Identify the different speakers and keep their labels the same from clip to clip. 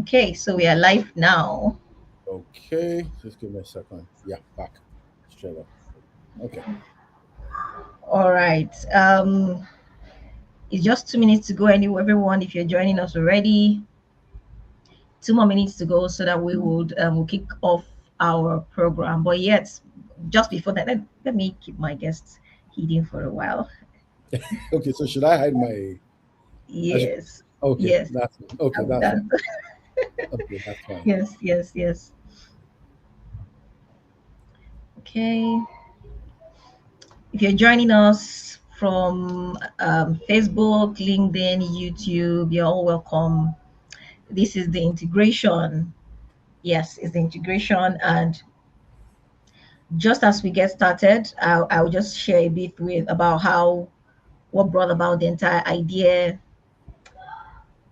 Speaker 1: Okay, so we are live now.
Speaker 2: Okay, just give me a second. Yeah, back. Straight up. Okay.
Speaker 1: All right. It's just 2 minutes to go. Anyway, everyone, if you're joining us already, 2 more minutes to go, so that we would we'll kick off our program. But yet, just before that, let me keep my guests hidden for a while.
Speaker 2: Okay, so should I hide my I should,
Speaker 1: Yes,
Speaker 2: okay,
Speaker 1: yes,
Speaker 2: that's okay,
Speaker 1: I've
Speaker 2: that's fine.
Speaker 1: done.
Speaker 2: Okay, that's fine.
Speaker 1: Yes, yes, yes. Okay. If you're joining us from Facebook, LinkedIn, YouTube, you're all welcome. This is the integration. Yes, it's the integration. And just as we get started, I'll just share a bit with about how what brought about the entire idea.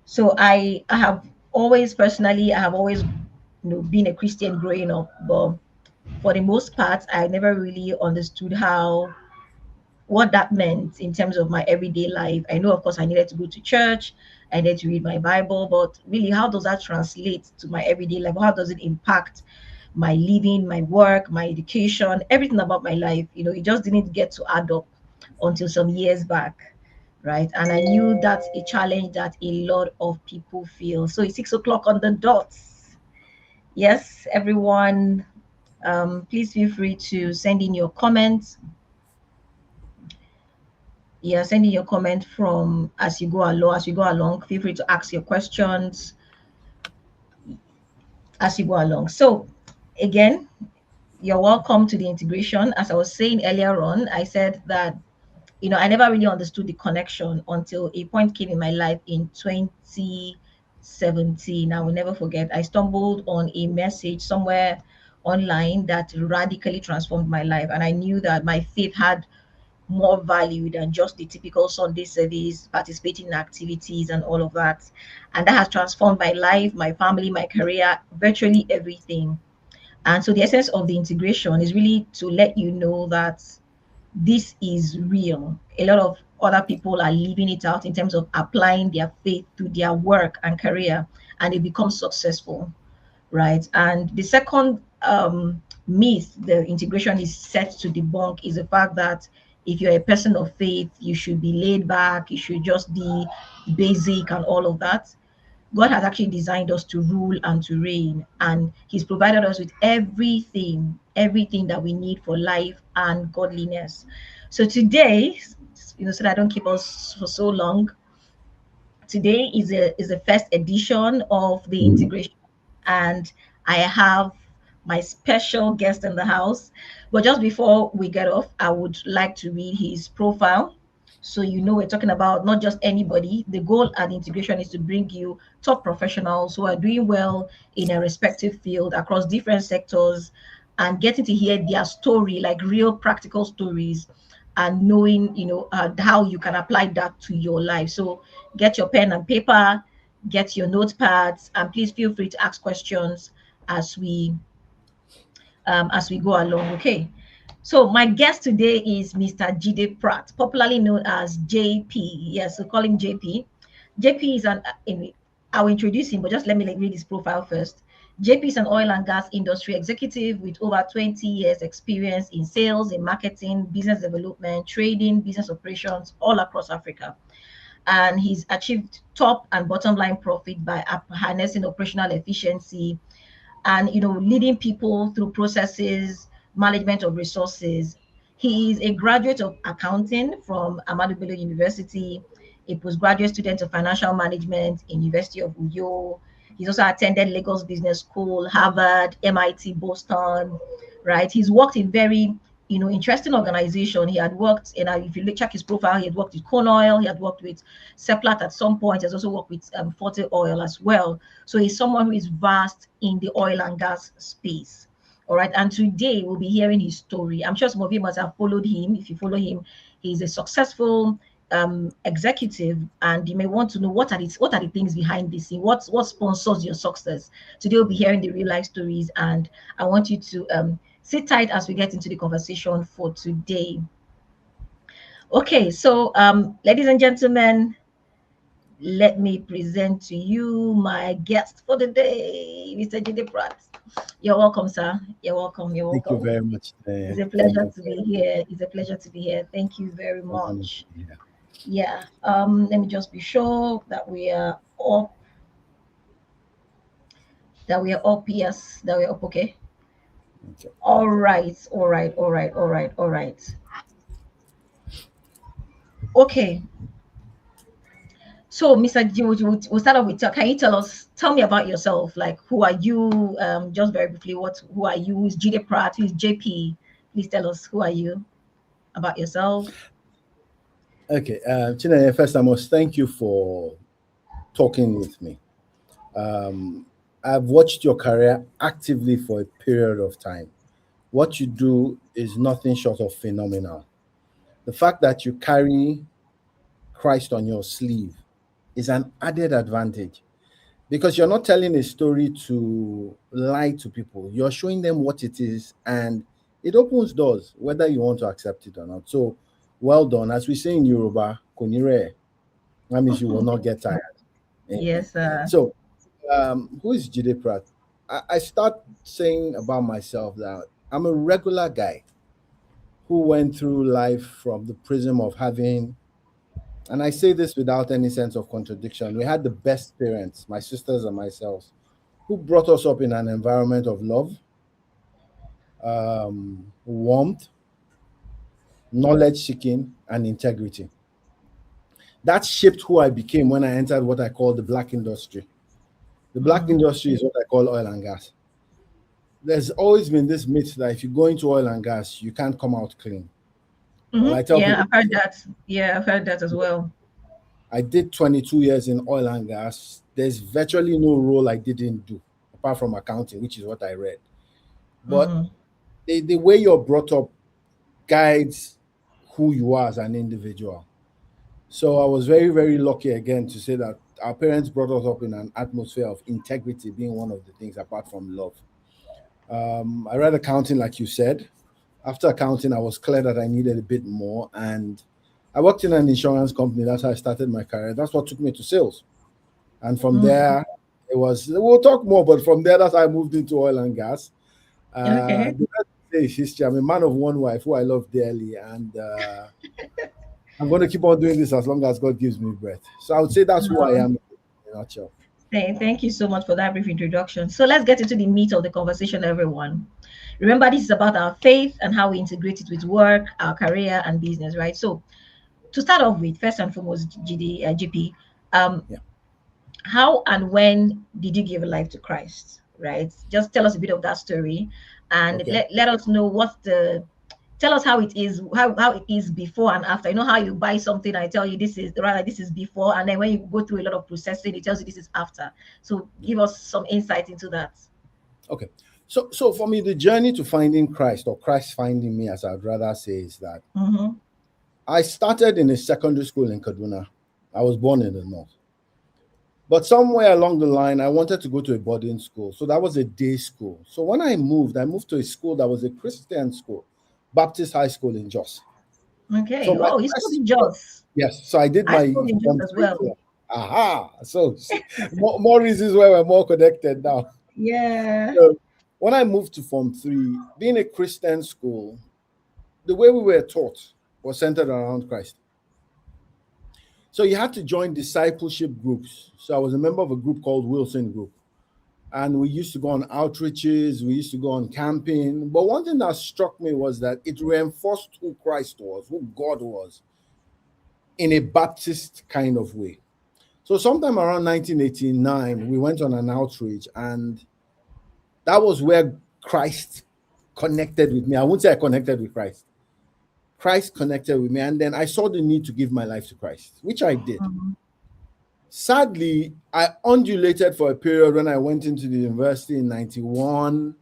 Speaker 1: So I have always personally, I have always been a Christian growing up, but for the most part, I never really understood how what that meant in terms of my everyday life. I know, of course, I needed to go to church, I needed to read my Bible, but really, how does that translate to my everyday life? How does it impact my living, my work, my education, everything about my life? It just didn't get to add up until some years back. Right. And I knew that's a challenge that a lot of people feel. So it's 6 o'clock on the dot. Yes, everyone, please feel free to send in your comments. Yeah, send in your comment from as you go along. As you go along, feel free to ask your questions as you go along. So, again, you're welcome to the integration. As I was saying earlier on, I said that I never really understood the connection until a point came in my life in 2017. I will never forget. I stumbled on a message somewhere online that radically transformed my life, and I knew that my faith had more value than just the typical Sunday service, participating in activities, and all of that. And that has transformed my life, my family, my career, virtually everything. And so the essence of the integration is really to let you know that this is real. A lot of other people are living it out in terms of applying their faith to their work and career, and they become successful, right? And the second myth the integration is set to debunk is the fact that if you're a person of faith, you should be laid back, you should just be basic and all of that. God has actually designed us to rule and to reign, and He's provided us with everything that we need for life and godliness. So today, so that I don't keep us for so long, today is the first edition of the integration, and I have my special guest in the house. But just before we get off, I would like to read his profile. So we're talking about not just anybody. The goal at integration is to bring you top professionals who are doing well in a respective field across different sectors, and getting to hear their story, like real practical stories, and knowing how you can apply that to your life. So get your pen and paper, get your notepads, and please feel free to ask questions as we go along. Okay. So my guest today is Mr. Jide Pratt, popularly known as JP. Yes, we call him JP. JP is I'll introduce him, but just let me read his profile first. JP is an oil and gas industry executive with over 20 years experience in sales, in marketing, business development, trading, business operations all across Africa, and he's achieved top and bottom line profit by harnessing operational efficiency and leading people through processes, management of resources. He is a graduate of accounting from Ahmadu Bello University, a postgraduate student of financial management in University of Uyo. He's also attended Lagos Business School, Harvard, MIT, Boston, right? He's worked in very interesting organization. He had worked in, if you check his profile, he had worked with Corn Oil, he had worked with Seplat at some point. He has also worked with Forte Oil as well. So he's someone who is vast in the oil and gas space. All right. And today we'll be hearing his story. I'm sure some of you must have followed him. If you follow him, he's a successful executive, and you may want to know what are the things behind this scene, what sponsors your success. Today we'll be hearing the real life stories, and I want you to sit tight as we get into the conversation for today. Okay, so ladies and gentlemen, let me present to you my guest for the day, Mr. Jide Pratt. You're welcome, sir. You're welcome. You're
Speaker 2: Thank you
Speaker 1: welcome.
Speaker 2: very much.
Speaker 1: It's a
Speaker 2: Thank
Speaker 1: pleasure
Speaker 2: you
Speaker 1: to be
Speaker 2: very
Speaker 1: here. It's a pleasure to be here. Thank you very
Speaker 2: much.
Speaker 1: much.
Speaker 2: Yeah.
Speaker 1: Yeah. Let me just be sure that we are up. That we are up. Yes. That we are up. Okay.
Speaker 2: Okay.
Speaker 1: All right. All right. All right. All right. All right. Okay. So, Mr. G, we'll start off with, can you tell me about yourself? Like, who are you? Just very briefly, who are you? Who's Jide Pratt? Who's JP? Please tell us, who are you, about yourself?
Speaker 2: Okay. Chinenye, first I must thank you for talking with me. Um, I've watched your career actively for a period of time. What you do is nothing short of phenomenal. The fact that you carry Christ on your sleeve is an added advantage because you're not telling a story to lie to people. You're showing them what it is, and it opens doors, whether you want to accept it or not. So, well done. As we say in Yoruba, konire, that means you will not get tired. Eh.
Speaker 1: Yes, sir.
Speaker 2: So, who is Jide Pratt? I start saying about myself that I'm a regular guy who went through life from the prism of having, and I say this without any sense of contradiction, we had the best parents, my sisters and myself, who brought us up in an environment of love, warmth, knowledge seeking, and integrity. That shaped who I became when I entered what I call the black industry. The black
Speaker 1: Mm,
Speaker 2: industry is what I call oil and gas. There's always been this myth that if you go into oil and gas, you can't come out clean. Well, I tell
Speaker 1: yeah,
Speaker 2: people,
Speaker 1: I've heard that. Yeah, I've heard that as well.
Speaker 2: I did 22 years in oil and gas. There's virtually no role I didn't do, apart from accounting, which is what I read. But
Speaker 1: Mm,
Speaker 2: the way you're brought up guides who you are as an individual. So I was very, very lucky again to say that our parents brought us up in an atmosphere of integrity being one of the things apart from love. I read accounting, like you said. After accounting, I was clear that I needed a bit more. And I worked in an insurance company. That's how I started my career. That's what took me to sales. And from
Speaker 1: mm,
Speaker 2: there, it was, we'll talk more, but from there, that's how I moved into oil and gas.
Speaker 1: okay.
Speaker 2: The rest is history. I'm a man of one wife who I love dearly. And I'm going to keep on doing this as long as God gives me breath. So I would say that's who I
Speaker 1: Uh,
Speaker 2: am in a nutshell.
Speaker 1: thank you so much for that brief introduction. So let's get into the meat of the conversation, everyone. Remember, this is about our faith and how we integrate it with work, our career, and business, right? So, to start off with, first and foremost, GP, um,
Speaker 2: Yeah.
Speaker 1: how and when did you give a life to Christ? Right? Just tell us a bit of that story, and
Speaker 2: Okay.
Speaker 1: let us know what's the tell us how it is, how it is before and after. You know how you buy something, I tell you this is rather this is before, and then when you go through a lot of processing, it tells you this is after. So
Speaker 2: Yeah.
Speaker 1: give us some insight into that.
Speaker 2: Okay. So for me, the journey to finding Christ, or Christ finding me, as I'd rather say, is that
Speaker 1: Mm-hmm.
Speaker 2: I started in a secondary school in Kaduna. I was born in the north. But somewhere along the line, I wanted to go to a boarding school. So that was a day school. So when I moved to a school that was a Christian school, Baptist High School in Jos. So
Speaker 1: Okay.
Speaker 2: my
Speaker 1: Oh, he's called
Speaker 2: first,
Speaker 1: in Jaws.
Speaker 2: yes, so I did
Speaker 1: I
Speaker 2: my
Speaker 1: schooled in Jaws
Speaker 2: form
Speaker 1: as
Speaker 2: three
Speaker 1: well.
Speaker 2: there. Aha. So see, more reasons why we're more connected now.
Speaker 1: Yeah.
Speaker 2: So when I moved to Form 3, being a Christian school, the way we were taught was centered around Christ. So you had to join discipleship groups. So I was a member of a group called Wilson Group. And we used to go on outreaches, we used to go on camping. But one thing that struck me was that it reinforced who Christ was, who God was, in a Baptist kind of way. So sometime around 1989, we went on an outreach, and that was where Christ connected with me. I won't say I connected with Christ. Christ connected with me, and then I saw the need to give my life to Christ, which I did.
Speaker 1: Mhm.
Speaker 2: Sadly, I undulated for a period when I went into the university in 91,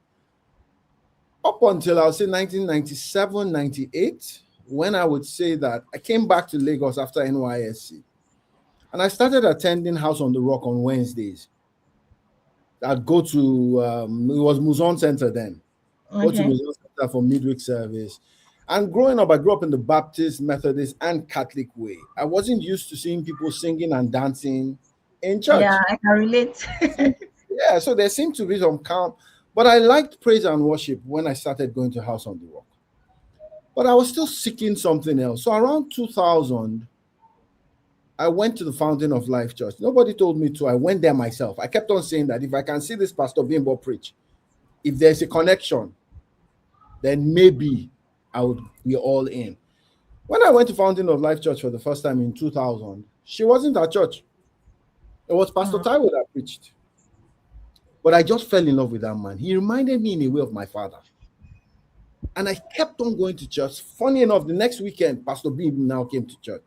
Speaker 2: up until I would say 1997, 98, when I would say that I came back to Lagos after NYSC, and I started attending House on the Rock on Wednesdays. I'd go to, it was Muzon Center then, go to
Speaker 1: Okay.
Speaker 2: Muzon Center for midweek service. And growing up, I grew up in the Baptist, Methodist, and Catholic way. I wasn't used to seeing people singing and dancing in
Speaker 1: Yeah,
Speaker 2: church.
Speaker 1: I can relate.
Speaker 2: Yeah, so there seemed to be some calm, but I liked praise and worship when I started going to House on the Rock. But I was still seeking something else. So around 2000, I went to the Fountain of Life Church. Nobody told me to. I went there myself. I kept on saying that if I can see this Pastor Bimbo preach, if there's a connection, then maybe I would be all in. When I went to Fountain of Life Church for the first time in 2000, she wasn't at church. It was Pastor
Speaker 1: Mm,
Speaker 2: Taiwo that preached. But I just fell in love with that man. He reminded me in a way of my father. And I kept on going to church. Funny enough, the next weekend, Pastor B now came to church.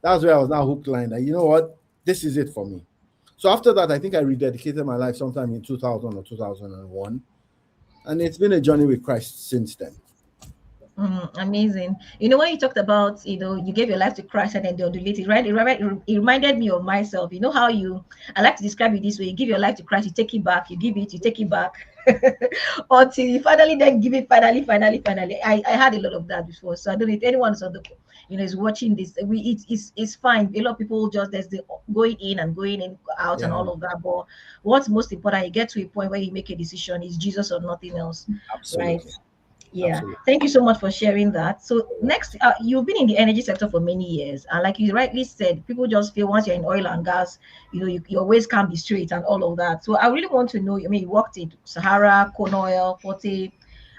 Speaker 2: That's where I was now hooked line. That, you know what? This is it for me. So after that, I think I rededicated my life sometime in 2000 or 2001. And it's been a journey with Christ since then.
Speaker 1: amazing. When you talked about, you gave your life to Christ and then the undulated, right? It reminded me of myself. You know how I like to describe it this way: you give your life to Christ, you take it back, you give it, you take it back, until you finally then give it, finally. I had a lot of that before. So I don't know if anyone's on the, is watching this. It's fine. A lot of people just, there's the going in and going in, out and
Speaker 2: Yeah,
Speaker 1: all of that. But what's most important, you get to a point where you make a decision, is Jesus or nothing else, right?
Speaker 2: absolutely.
Speaker 1: Yeah,
Speaker 2: Absolutely.
Speaker 1: thank you so much for sharing that. So next, you've been in the energy sector for many years, and like you rightly said, people just feel once you're in oil and gas, your ways can't be straight and all of that. So I really want to know. I mean, you worked in Sahara, Corn Oil, Forte.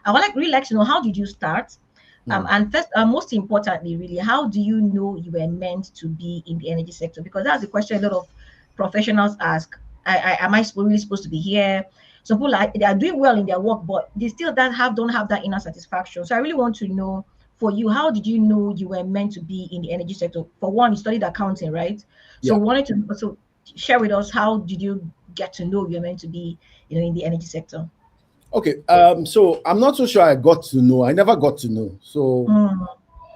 Speaker 1: I would really like to know, how did you start?
Speaker 2: Hmm.
Speaker 1: And first, most importantly, really, how do you know you were meant to be in the energy sector? Because that's the question a lot of professionals ask. Am I really supposed to be here? Some people, like, they are doing well in their work, but they still don't have that inner satisfaction. So I really want to know, for you, how did you know you were meant to be in the energy sector? For one, you studied accounting, right? So
Speaker 2: Yeah.
Speaker 1: wanted to also share with us, how did you get to know you're meant to be, in the energy sector?
Speaker 2: Okay. So I'm not so sure I got to know. I never got to know. So
Speaker 1: Mm,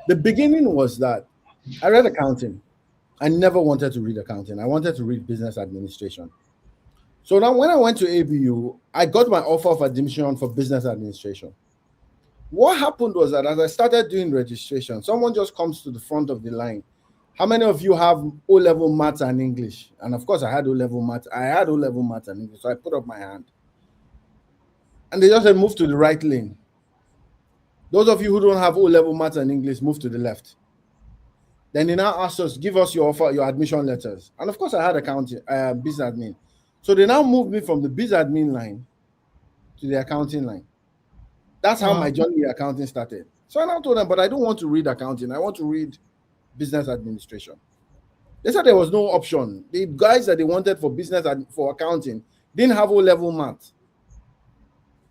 Speaker 2: the beginning was that I read accounting. I never wanted to read accounting. I wanted to read business administration. So now when I went to ABU, I got my offer of admission for business administration. What happened was that as I started doing registration, someone just comes to the front of the line. How many of you have O level maths and English? And of course, I had O level maths. I had O level maths and English. So I put up my hand. And they just said, move to the right lane. Those of you who don't have O level maths and English, move to the left. Then they now asked us, give us your offer, your admission letters. And of course, I had accounting, business admin. So they now moved me from the business admin line to the accounting line. That's how my
Speaker 1: mm,
Speaker 2: journey in accounting started. So I now told them, but I don't want to read accounting. I want to read business administration. They said there was no option. The guys that they wanted for business and for accounting didn't have O-level math.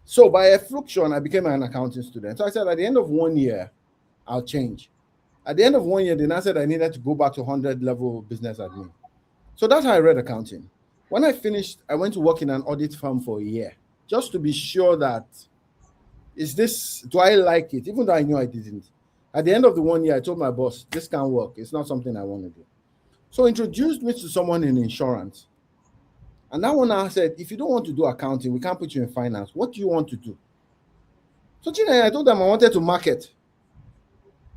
Speaker 2: So by effluxion, I became an accounting student. So I said at the end of 1 year, I'll change. At the end of 1 year, then I said I needed to go back to 100 level business admin. So that's how I read accounting. When I finished, I went to work in an audit firm for a year just to be sure that, do I like it? Even though I knew I didn't. At the end of the 1 year, I told my boss, this can't work. It's not something I want to do. So introduced me to someone in insurance. And that one now said, if you don't want to do accounting, we can't put you in finance. What do you want to do? So Chinenye, I told them I wanted to market.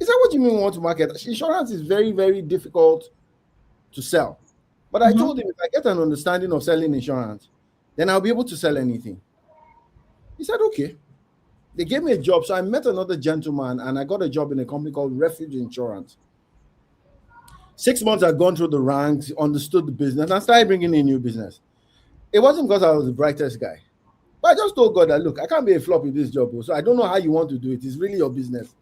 Speaker 2: He said, what do you mean we want to market? Insurance is very, very difficult to sell. But I
Speaker 1: mm-hmm.
Speaker 2: told him if I get an understanding of selling insurance, then I'll be able to sell anything. He said, okay. They gave me a job. So I met another gentleman and I got a job in a company called Refuge Insurance. 6 months I'd gone through the ranks, understood the business, and started bringing in new business. It wasn't because I was the brightest guy. But I just told God that, look, I can't be a flop in this job. So I don't know how you want to do it. It's really your business.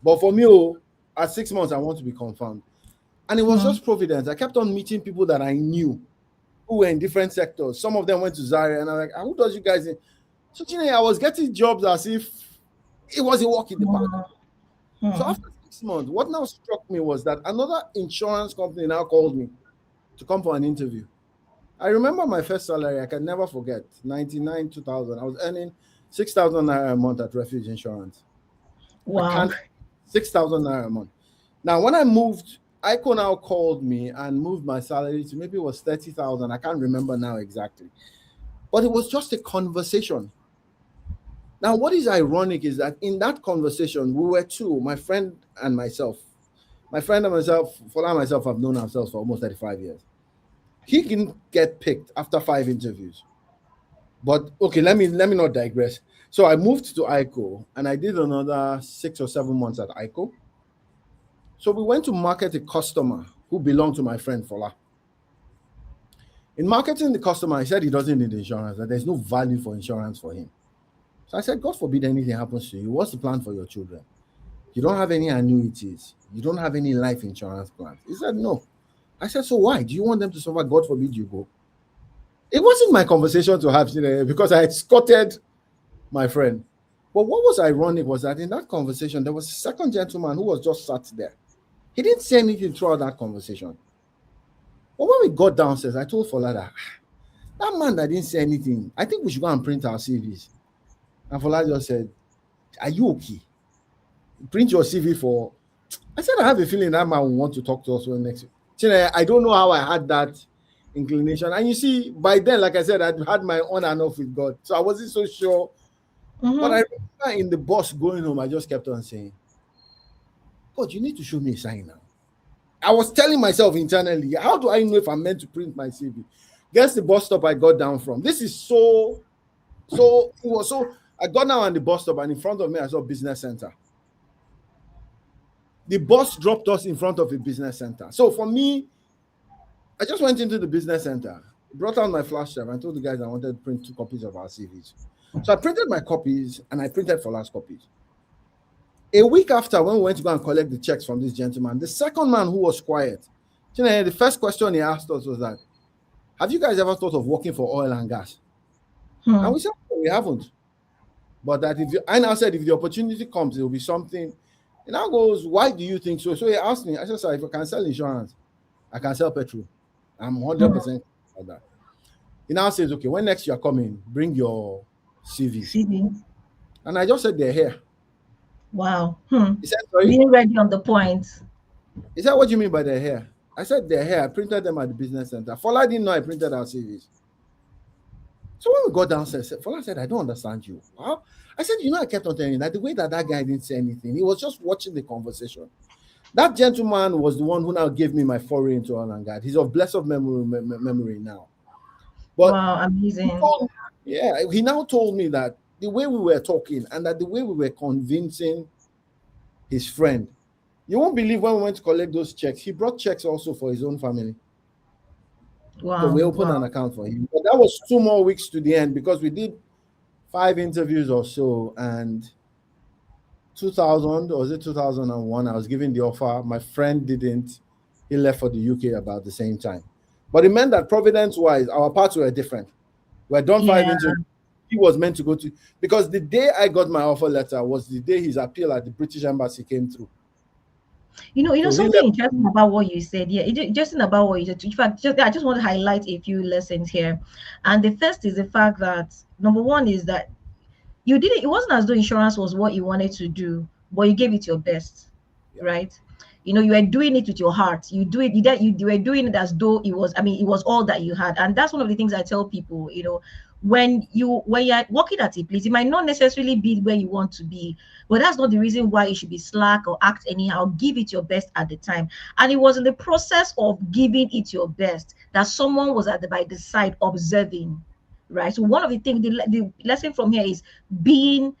Speaker 2: But for me, at 6 months, I want to be confirmed. And it was
Speaker 1: Mm.
Speaker 2: just providence. I kept on meeting people that I knew who were in different sectors. Some of them went to Zaria, and I'm like, who does you guys in? So, I was getting jobs as if it was a walk in the park.
Speaker 1: Mm.
Speaker 2: So
Speaker 1: Mm.
Speaker 2: after 6 months, what now struck me was that another insurance company now called me to come for an interview. I remember my first salary, I can never forget, 99, 2000. I was earning 6,000 naira a month at Refuge Insurance. I
Speaker 1: Wow.
Speaker 2: can't, 6,000 naira a month. Now, when I moved, ICO now called me and moved my salary to maybe it was 30,000. I can't remember now exactly. But it was just a conversation. Now, what is ironic is that in that conversation, we were two, my friend and myself. My friend and myself, Fola and myself, have known ourselves for almost 35 years. He can get picked after 5 interviews. But okay, let me not digress. So I moved to ICO and I did another 6 or 7 months at ICO. So we went to market a customer who belonged to my friend Fola. In marketing the customer, he said he doesn't need insurance, that there's no value for insurance for him. So I said, God forbid anything happens to you. What's the plan for your children? You don't have any annuities. You don't have any life insurance plans. He said, no. I said, so why? Do you want them to suffer? God forbid you go. It wasn't my conversation to have because I escorted my friend. But what was ironic was that in that conversation, there was a second gentleman who was just sat there. He didn't say anything throughout that conversation. But when we got downstairs, I told Fola that man that didn't say anything, I think we should go and print our CVs. And Fola just said, are you okay? Print your CV for... I said, I have a feeling that man will want to talk to us next week. Chinenye, I don't know how I had that inclination. And you see, by then, like I said, I'd had my on and off with God. So I wasn't so sure. But I remember in the bus going home, I just kept on saying, God, you need to show me a sign now. I was telling myself internally, how do I know if I'm meant to print my CV? Guess the bus stop I got down from. This is so, it was so, I got down on the bus stop and in front of me, I saw business center. The bus dropped us in front of a business center. So for me, I just went into the business center, brought out my flash drive and told the guys I wanted to print 2 copies of our CVs. So I printed my copies and I printed for last copies. A week after, when we went to go and collect the checks from this gentleman, the second man who was quiet, the first question he asked us was that, have you guys ever thought of working for oil and gas? And we said, no, we haven't. But that I now said, if the opportunity comes, it will be something. And now goes, why do you think so? So he asked me, I said, sir, if I can sell insurance, I can sell petrol. I'm 100% like that. He now says, okay, when next you are coming, bring your CV. And I just said, they're here.
Speaker 1: Wow.
Speaker 2: He said, sorry?
Speaker 1: Being ready on the point.
Speaker 2: He said, what do you mean by they're here? I said, they're here. I printed them at the business center. Fola didn't know I printed our CVs. So when we got downstairs, Fola said, I don't understand you. Huh? I said, I kept on telling you that the way that guy didn't say anything, he was just watching the conversation. That gentleman was the one who now gave me my foray into oil and gas. He's of blessed memory now. But
Speaker 1: wow, amazing.
Speaker 2: He now told me that the way we were talking and that the way we were convincing his friend, you won't believe when we went to collect those checks, he brought checks also for his own family.
Speaker 1: Wow.
Speaker 2: So we opened an account for him. But that was 2 more weeks to the end because we did 5 interviews or so. And 2000, or was it 2001, I was given the offer. My friend didn't. He left for the UK about the same time. But it meant that providence-wise, our paths were different. We had done 5 interviews. He was meant to go to, because the day I got my offer letter was the day his appeal at the British Embassy came through.
Speaker 1: So something interesting about what you said. Yeah, interesting about what you said. In fact, I just want to highlight a few lessons here. And the first is the fact that, number one, is that it wasn't as though insurance was what you wanted to do, but you gave it your best, right? You were doing it with your heart. You were doing it as though it was all that you had. And that's one of the things I tell people, when you're working at a place, it might not necessarily be where you want to be, but that's not the reason why you should be slack or act anyhow. Give it your best at the time. And it was in the process of giving it your best that someone was by the side observing, right? So one of the things, the lesson from here is giving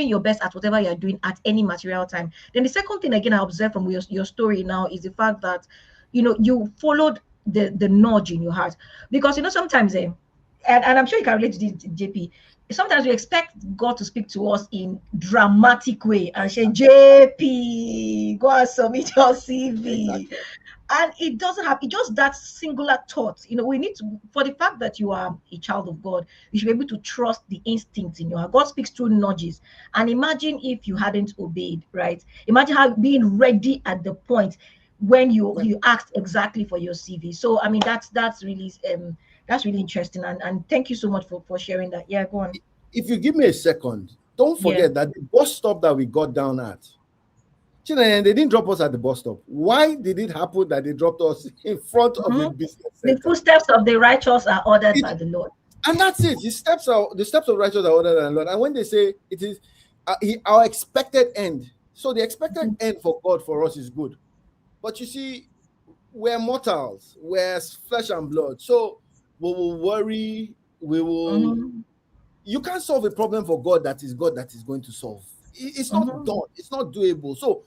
Speaker 1: your best at whatever you're doing at any material time. Then the second thing, again, I observed from your story now is the fact that, you followed the nudge in your heart. Because, sometimes, and I'm sure you can relate to this, JP, sometimes we expect God to speak to us in dramatic way and say, JP, go and submit your CV. Exactly. And it doesn't have, it just that singular thought. We need to, for the fact that you are a child of God, you should be able to trust the instincts in your heart. God speaks through nudges. And imagine if you hadn't obeyed, right? Imagine how being ready at the point when you asked exactly for your CV. So, that's really interesting. And thank you so much for sharing that. Yeah, go on.
Speaker 2: If you give me a second, don't forget that the bus stop that we got down at, Chinenye, they didn't drop us at the bus stop. Why did it happen that they dropped us in front of the business center?
Speaker 1: The footsteps of the righteous are ordered by the Lord.
Speaker 2: And that's it. The steps of righteous are ordered and Lord. And when they say it is our expected end, so the expected end for God for us is good. But you see, we're mortals, we're flesh and blood. So we will worry, we will.
Speaker 1: Mm-hmm.
Speaker 2: You can't solve a problem for God that is going to solve. It's not
Speaker 1: Mm-hmm.
Speaker 2: done, it's not doable. So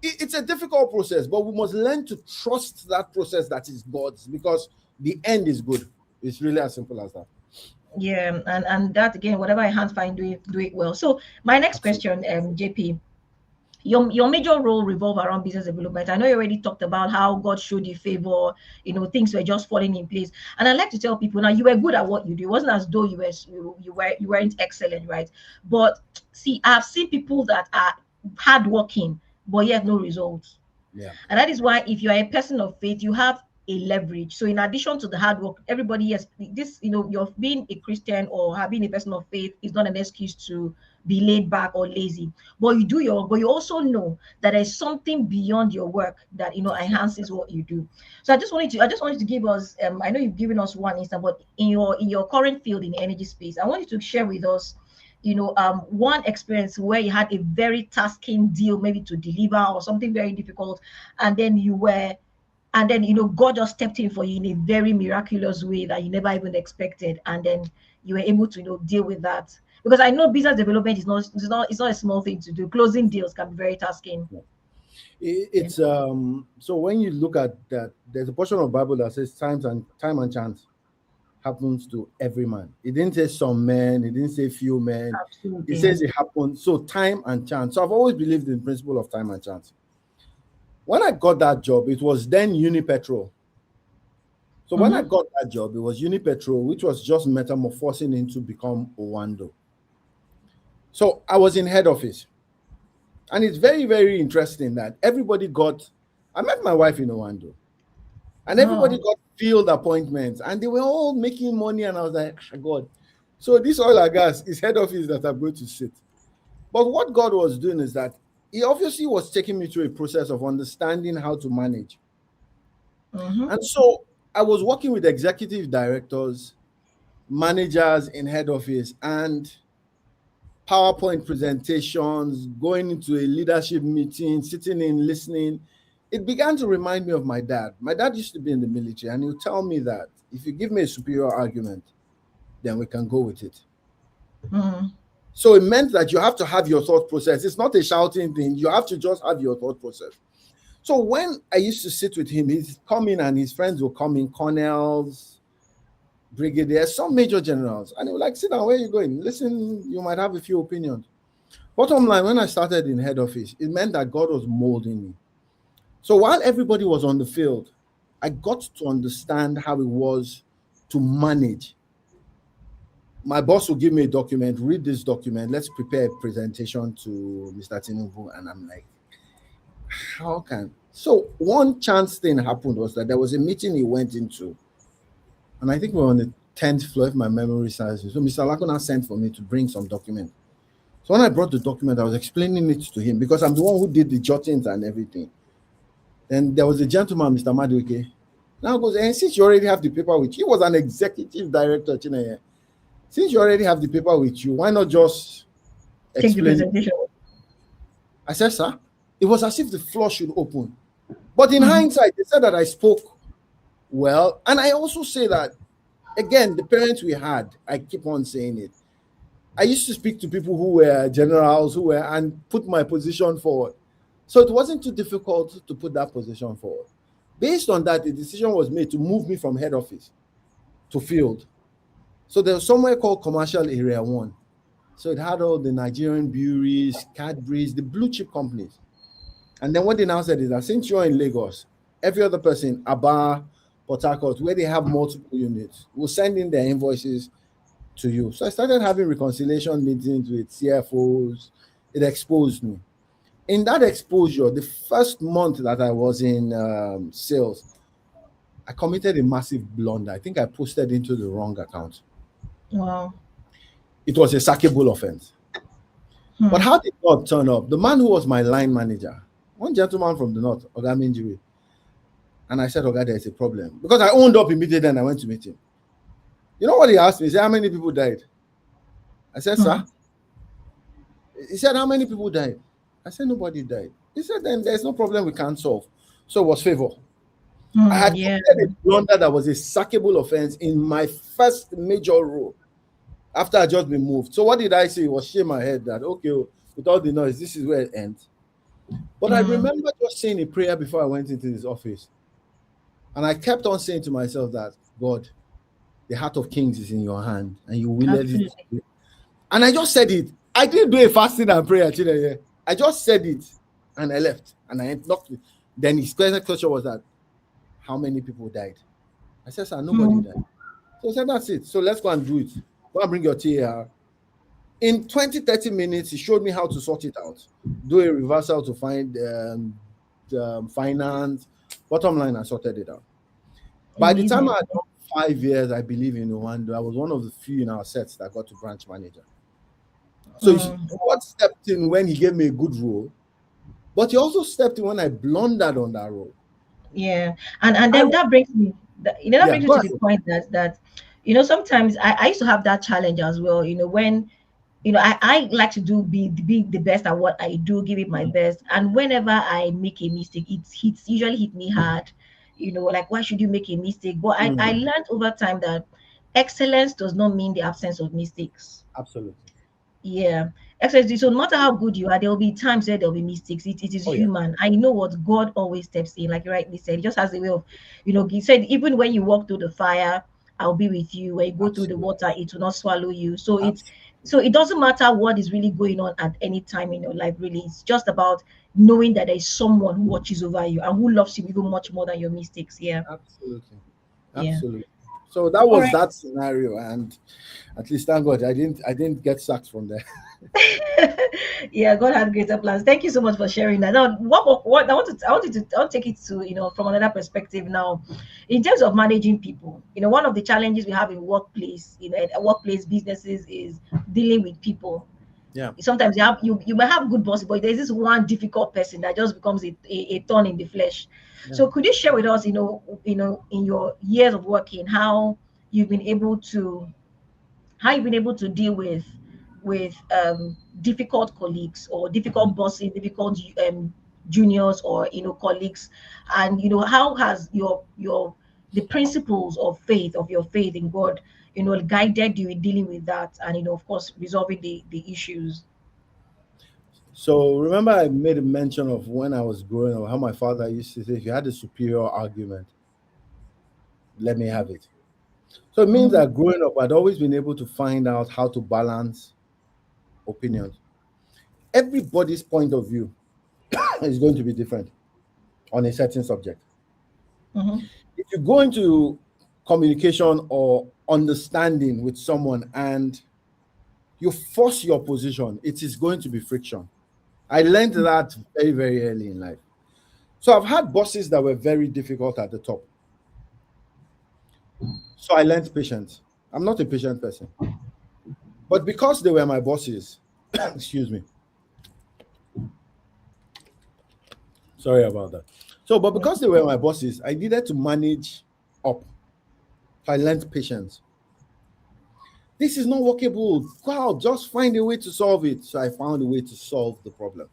Speaker 2: it's a difficult process, but we must learn to trust that process that is God's because the end is good. It's really as simple as that.
Speaker 1: Yeah, and that again, whatever I hand find, do it well. So my next
Speaker 2: Absolutely.
Speaker 1: question, JP, your major role revolve around business development. I know you already talked about how God showed you favor, things were just falling in place. And I like to tell people now you were good at what you do. It wasn't as though you weren't excellent, right? But see, I've seen people that are hardworking but yet no results.
Speaker 2: Yeah.
Speaker 1: And that is why if you are a person of faith, you have a leverage. So in addition to the hard work, everybody, yes, this, you're being a Christian or having a person of faith is not an excuse to be laid back or lazy. But you also know that there's something beyond your work that
Speaker 2: Absolutely.
Speaker 1: enhances what you do. So I just wanted to give us I know you've given us one instance, but in your current field in the energy space, I want you to share with us one experience where you had a very tasking deal maybe to deliver or something very difficult, and then God just stepped in for you in a very miraculous way that you never even expected, and then you were able to deal with that. Because I know business development is not a small thing to do. Closing deals can be very tasking.
Speaker 2: Yeah.
Speaker 1: Yeah.
Speaker 2: It's so when you look at that, there's a portion of Bible that says time and chance happens to every man. It didn't say some men, it didn't say few men. It
Speaker 1: Absolutely.
Speaker 2: says it happened. So time and chance. So I've always believed in the principle of time and chance. When I got that job, it was then Unipetrol. So when I
Speaker 1: Mm-hmm.
Speaker 2: got that job, it was Unipetrol, which was just metamorphosing into become Owando. So I was in head office. And it's very, very interesting that I met my wife in Owando, and everybody
Speaker 1: Oh.
Speaker 2: got field appointments, and they were all making money. And I was like, "Ah, God, so this oil and gas is head office that I'm going to sit." But what God was doing is that He obviously was taking me through a process of understanding how to manage.
Speaker 1: Mm-hmm.
Speaker 2: And so I was working with executive directors, managers in head office, and PowerPoint presentations, going into a leadership meeting, sitting in, listening. It began to remind me of my dad. My dad used to be in the military, and he would tell me that if you give me a superior argument, then we can go with it.
Speaker 1: Mm-hmm.
Speaker 2: So it meant that you have to have your thought process. It's not a shouting thing. You have to just have your thought process. So when I used to sit with him, he'd come in and his friends would come in, colonels, brigadiers, some major generals. And he would like, sit down, where are you going? Listen, you might have a few opinions. Bottom line, when I started in head office, it meant that God was molding me. So while everybody was on the field, I got to understand how it was to manage. My boss will give me a document, read this document, let's prepare a presentation to Mr. Tinubu. And I'm like, how can? So one chance thing happened was that there was a meeting he went into, and I think we were on the 10th floor, if my memory serves me. So Mr. Lakuna sent for me to bring some document. So when I brought the document, I was explaining it to him because I'm the one who did the jottings and everything. Then there was a gentleman, Mr. Madueke. Now goes, and since you already have the paper with you, he was an executive director, Chinenye. Since you already have the paper with you, why not just
Speaker 1: Take the
Speaker 2: explain it?
Speaker 1: presentation.
Speaker 2: I said, sir, it was as if the floor should open. But in
Speaker 1: Mm-hmm.
Speaker 2: hindsight, they said that I spoke well. And I also say that, again, the parents we had, I keep on saying it. I used to speak to people who were generals, and put my position forward. So it wasn't too difficult to put that position forward. Based on that, the decision was made to move me from head office to field. So there was somewhere called Commercial Area 1. So it had all the Nigerian breweries, Cadbury's, the blue chip companies. And then what they now said is that since you're in Lagos, every other person, Aba, Port Harcourt, where they have multiple units, will send in their invoices to you. So I started having reconciliation meetings with CFOs. It exposed me. In that exposure, the first month that I was in sales, I committed a massive blunder. I think I posted into the wrong account.
Speaker 1: Wow.
Speaker 2: It was a sackable offense. But
Speaker 1: Hmm.
Speaker 2: how did God turn up? The man who was my line manager, one gentleman from the north, Oga Minjiri, and I said, Oga, there's a problem. Because I owned up immediately and I went to meet him. You know what he asked me? He said, how many people died? I said, sir.
Speaker 1: Hmm.
Speaker 2: He said, how many people died? I said, nobody died. He said, then there's no problem we can't solve. So it was favor. I
Speaker 1: Hmm.
Speaker 2: had
Speaker 1: Yeah.
Speaker 2: committed a blunder that was a sackable offense in my first major role after I just been moved. So what did I say? It was shame my head that, okay, with all the noise, this is where it ends. But I
Speaker 1: Hmm.
Speaker 2: remember just saying a prayer before I went into this office. And I kept on saying to myself that, God, the heart of kings is in your hand and you will let it.
Speaker 1: Absolutely.
Speaker 2: And I just said it. I didn't do a fasting and prayer. Chinenye. I just said it and I left and I knocked it. Then his question was that, how many people died? I said, sir, nobody
Speaker 1: Hmm.
Speaker 2: died. So I said, that's it. So let's go and do it. Go and bring your TAR. In 20, 30 minutes, he showed me how to sort it out. Do a reversal to find finance. Bottom line, I sorted it out. By the time
Speaker 1: Amazing.
Speaker 2: I had done 5 years, I believe in Rwanda, I was one of the few in our sets that got to branch manager. So
Speaker 1: Mm.
Speaker 2: God stepped in when he gave me a good role, but he also stepped in when I blundered on that role.
Speaker 1: Yeah, and
Speaker 2: I
Speaker 1: then that brings me, that
Speaker 2: Yeah,
Speaker 1: brings me
Speaker 2: go
Speaker 1: to the
Speaker 2: ahead.
Speaker 1: point that sometimes I used to have that challenge as well. When I like to be the best at what I do, give it my best, and whenever I make a mistake, it usually hit me hard. Like, why should you make a mistake? But I
Speaker 2: Mm,
Speaker 1: learned over time that excellence does not mean the absence of mistakes.
Speaker 2: absolutely.
Speaker 1: Yeah, exactly. So no matter how good you are, there will be times where there will be mistakes. It is
Speaker 2: Oh yeah,
Speaker 1: human. I know what God always steps in, like you rightly said. He just has a way of, he said, even when you walk through the fire, I'll be with you. When you go through the
Speaker 2: absolutely.
Speaker 1: water, it will not swallow you. So it
Speaker 2: Absolutely.
Speaker 1: doesn't matter what is really going on at any time in your life, really. It's just about knowing that there is someone who watches over you and who loves you even much more than your mistakes. Yeah.
Speaker 2: Absolutely.
Speaker 1: Yeah.
Speaker 2: Absolutely. So that
Speaker 1: All
Speaker 2: was
Speaker 1: right.
Speaker 2: that scenario, and at least thank God I didn't get sacked from there.
Speaker 1: Yeah, God had greater plans. Thank you so much for sharing that. Now, what I want to take it to, from another perspective now. In terms of managing people, one of the challenges we have in workplace, workplace businesses is dealing with people.
Speaker 2: Yeah.
Speaker 1: Sometimes you might have good bosses, but there's this one difficult person that just becomes a thorn in the flesh.
Speaker 2: Yeah.
Speaker 1: So could you share with us, in your years of working, you've been able to how you've been able to deal with difficult colleagues or
Speaker 2: Mhm.
Speaker 1: difficult bosses, difficult juniors or colleagues, and how has the principles of your faith in God guided you in dealing with that, and of course resolving the issues.
Speaker 2: So remember I made a mention of when I was growing up, how my father used to say, if you had a superior argument, let me have it. So it means
Speaker 1: Mhm.
Speaker 2: that growing up, I'd always been able to find out how to balance opinions. Everybody's point of view is going to be different on a certain subject.
Speaker 1: Mhm.
Speaker 2: If you go into communication or understanding with someone and you force your position, it is going to be friction. I learned that very, very early in life. So I've had bosses that were very difficult at the top. So I learned patience. I'm not a patient person. But because they were my bosses, excuse me, sorry about that. So, but because they were my bosses, I needed to manage up. So I learned patience. This is not workable. Go out, just find a way to solve it. So I found a way to solve the problem.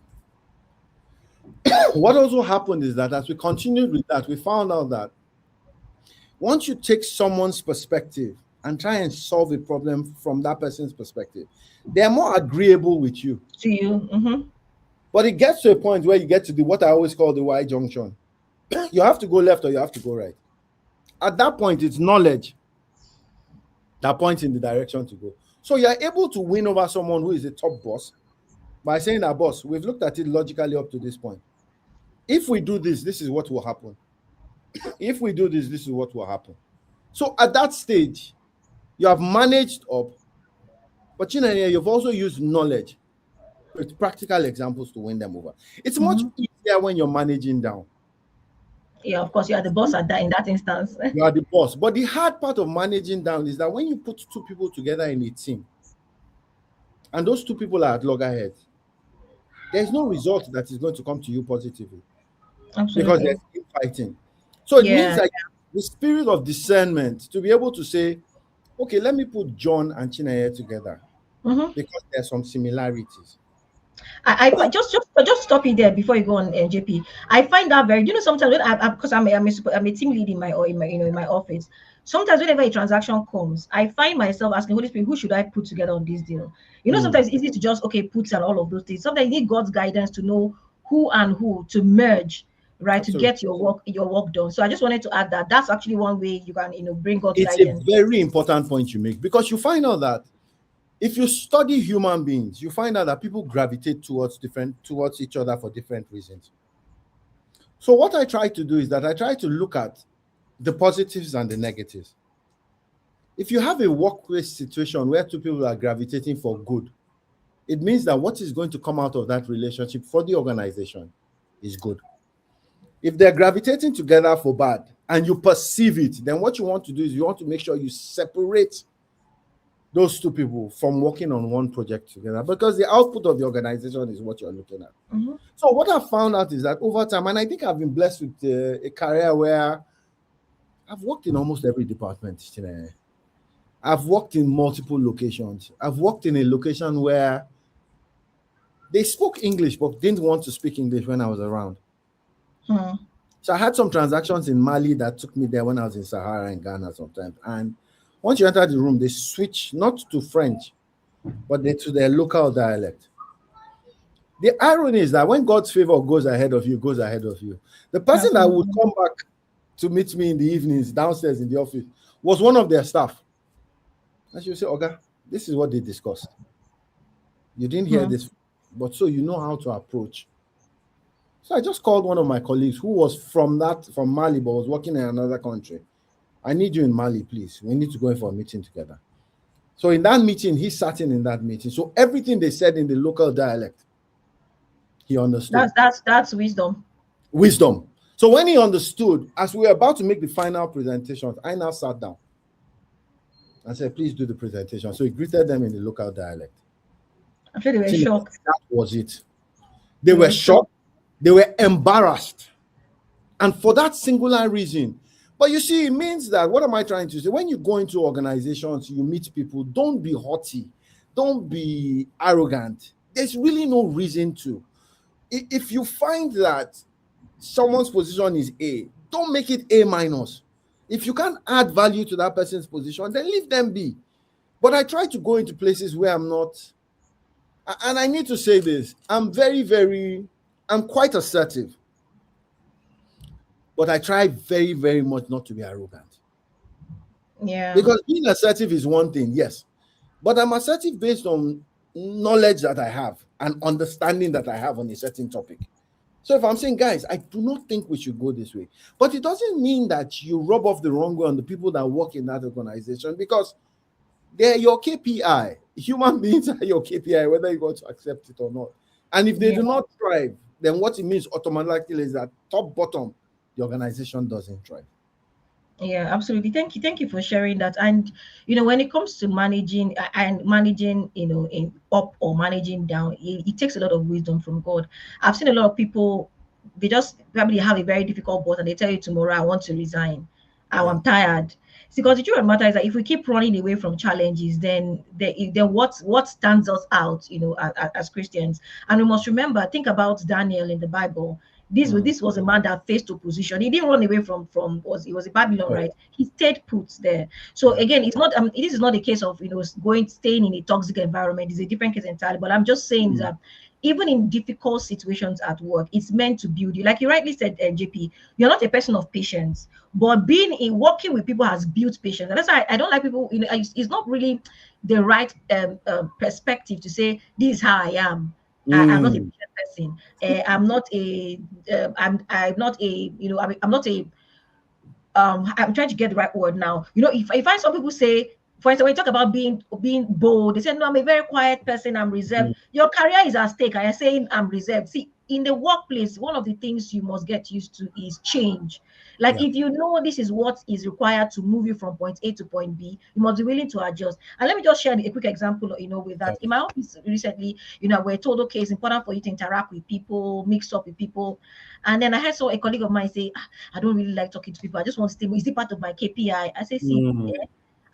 Speaker 2: What also happened is that as we continued with that, we found out that once you take someone's perspective and try and solve a problem from that person's perspective, they're more agreeable with you.
Speaker 1: To you. Hmm.
Speaker 2: But it gets to a point where you get to the what I always call the Y junction. You have to go left or you have to go right. At that point, it's knowledge that points in the direction to go. So you're able to win over someone who is a top boss by saying that, boss, we've looked at it logically up to this point. If we do this, this is what will happen. If we do this, this is what will happen. So at that stage, you have managed up, but you've also used knowledge with practical examples to win them over. It's much
Speaker 1: Hmm.
Speaker 2: easier when you're managing down.
Speaker 1: Yeah, of course, you are the boss at that in that instance.
Speaker 2: You are the boss. But the hard part of managing down is that when you put two people together in a team, and those two people are at loggerheads, there's no result that is going to come to you positively because
Speaker 1: Absolutely.
Speaker 2: there's infighting. So it means
Speaker 1: Yeah.
Speaker 2: that the spirit of discernment to be able to say, Okay, let me put John and Chinenye together
Speaker 1: Mm-hmm.
Speaker 2: because there are some similarities.
Speaker 1: Just stop you there before you go on, JP. I find that very, sometimes when because I'm a team lead in my, or in my, in my office. Sometimes whenever a transaction comes, I find myself asking Holy Spirit, who should I put together on this deal?
Speaker 2: Mm,
Speaker 1: Sometimes it's easy to just, okay, put and all of those things. Sometimes you need God's guidance to know who and who to merge, right, to
Speaker 2: absolutely.
Speaker 1: get your work done. So I just wanted to add that that's actually one way you can, bring God's
Speaker 2: It's a
Speaker 1: guidance.
Speaker 2: very important point you make because you find out that if you study human beings, you find out that people gravitate towards each other for different reasons. So what I try to do is that I try to look at the positives and the negatives. If you have a workplace situation where two people are gravitating for good, it means that what is going to come out of that relationship for the organization is good. If they're gravitating together for bad and you perceive it, then what you want to do is you want to make sure you separate those two people from working on one project together because the output of the organization is what you're looking at.
Speaker 1: Mm-hmm.
Speaker 2: So what I found out is that over time, and I think I've been blessed with a career where I've worked in almost every department. I've worked in multiple locations. I've worked in a location where they spoke English but didn't want to speak English when I was around.
Speaker 1: Hmm.
Speaker 2: So I had some transactions in Mali that took me there when I was in Sahara and Ghana sometimes. And once you enter the room, they switch not to French, but they to their local dialect. The irony is that when God's favor goes ahead of you, goes ahead of you. The person that would
Speaker 1: Absolutely.
Speaker 2: come back to meet me in the evenings downstairs in the office was one of their staff. And she would say, "Okay, this is what they discussed. You didn't hear
Speaker 1: Hmm.
Speaker 2: this, but so you know how to approach." So I just called one of my colleagues who was from Mali, but was working in another country. I need you in Mali, please. We need to go in for a meeting together. So in that meeting, he sat in that meeting. So everything they said in the local dialect, he understood.
Speaker 1: That's wisdom.
Speaker 2: Wisdom. So when he understood, as we were about to make the final presentations, I now sat down and said, please do the presentation. So he greeted them in the local dialect.
Speaker 1: I'm sure they were
Speaker 2: That
Speaker 1: shocked.
Speaker 2: was it. They
Speaker 1: They
Speaker 2: were
Speaker 1: were shocked.
Speaker 2: shocked. They were embarrassed. And for that singular reason. But you see, it means that, what am I trying to say? When you go into organizations, you meet people, don't be haughty. Don't be arrogant. There's really no reason to. If you find that someone's position is A, don't make it A minus. If you can't add value to that person's position, then leave them be. But I try to go into places where I'm not, and I need to say this, I'm quite assertive, but I try very, very much not to be arrogant.
Speaker 1: Yeah.
Speaker 2: Because being assertive is one thing, yes, but I'm assertive based on knowledge that I have and understanding that I have on a certain topic. So if I'm saying, guys, I do not think we should go this way, but it doesn't mean that you rub off the wrong way on the people that work in that organization because they're your KPI. Human beings are your KPI, whether you want to accept it or not. And if they
Speaker 1: Yeah.
Speaker 2: do not thrive, then what it means automatically is that top bottom, the organization doesn't thrive.
Speaker 1: Yeah, absolutely. Thank you for sharing that. And when it comes to managing and managing, in up or managing down, it takes a lot of wisdom from God. I've seen a lot of people, they just probably have a very difficult boss and they tell you tomorrow, I want to resign. Oh,
Speaker 2: Yeah.
Speaker 1: I'm tired. See, because the truth of the matter is that if we keep running away from challenges, then what stands us out, as Christians? And we must remember, think about Daniel in the Bible.
Speaker 2: Mm.
Speaker 1: This was a man that faced opposition. He didn't run away from was it was a Babylon,
Speaker 2: Oh,
Speaker 1: right? He stayed put there. So
Speaker 2: yeah.
Speaker 1: again, it's not this is not a case of staying in a toxic environment. It's a different case entirely. But I'm just saying
Speaker 2: Mm.
Speaker 1: that even in difficult situations at work, it's meant to build you. Like you rightly said, JP, you're not a person of patience, but being in working with people has built patience. And that's why I don't like people. It's not really the right perspective to say this is how I am. I'm not a
Speaker 2: Mm.
Speaker 1: patient person. I'm not a I'm not a I'm not a I'm trying to get the right word now. If I find some people say, for instance, when you talk about being bold, they say, no, I'm a very quiet person, I'm reserved.
Speaker 2: Mm.
Speaker 1: Your career is at stake. I am saying I'm reserved. See, in the workplace, one of the things you must get used to is change. Like
Speaker 2: Yeah.
Speaker 1: if you know this is what is required to move you from point A to point B, you must be willing to adjust. And let me just share a quick example, with that. In my office recently, we're told, okay, it's important for you to interact with people, mix up with people. And then I had a colleague of mine say, I don't really like talking to people. I just want to stay. Is it part of my KPI? I say, see,
Speaker 2: Mm.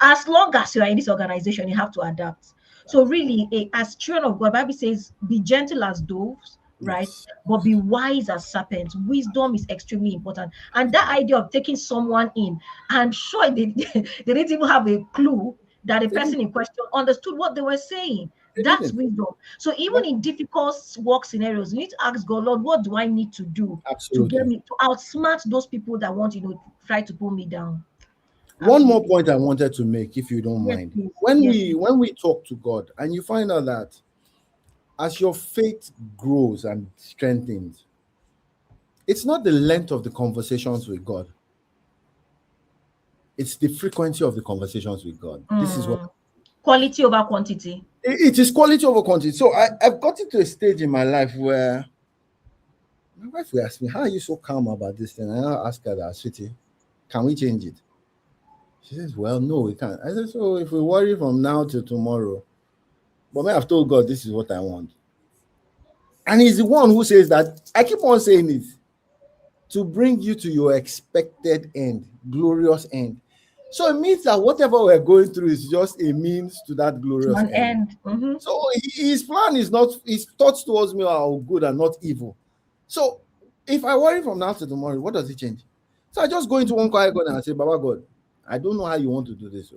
Speaker 1: As long as you are in this organization, you have to adapt. So really, as children of God, Bible says, be gentle as doves, right?
Speaker 2: Yes,
Speaker 1: But be wise as serpents. Wisdom is extremely important. And that idea of taking someone in, I'm sure they didn't even have a clue that the
Speaker 2: they did.
Speaker 1: person in question understood what they were saying.
Speaker 2: They
Speaker 1: That's
Speaker 2: didn't.
Speaker 1: wisdom. So
Speaker 2: Yeah,
Speaker 1: even in difficult work scenarios, you need to ask God, Lord, what do I need to do to get
Speaker 2: absolutely.
Speaker 1: me to outsmart those people that want, try to pull me down?
Speaker 2: One more
Speaker 1: Absolutely.
Speaker 2: point I wanted to make, if you don't
Speaker 1: Yes,
Speaker 2: mind.
Speaker 1: please.
Speaker 2: When
Speaker 1: Yes,
Speaker 2: we
Speaker 1: please.
Speaker 2: when we talk to God and you find out that as your faith grows and strengthens, it's not the length of the conversations with God, it's the frequency of the conversations with God. This is what
Speaker 1: Mm. Quality over quantity.
Speaker 2: it is, quality over quantity. So I've gotten to a stage in my life where my wife will ask me, "How are you so calm about this thing?" And I'll ask her that, "Sweetie, can we change it?" She says, "Well, no, we can't." I said, "So if we worry from now till tomorrow, but I've told God this is what I want." And he's the one who says that. I keep on saying it, to bring you to your expected end, glorious end. So it means that whatever we're going through is just a means to that
Speaker 1: To
Speaker 2: glorious
Speaker 1: an
Speaker 2: end.
Speaker 1: end. Mm-hmm.
Speaker 2: So his plan is not, his thoughts towards me are good and not evil. So if I worry from now to tomorrow, what does it change? So I just go into one quiet corner and say, Baba God, I don't know how you want to do this.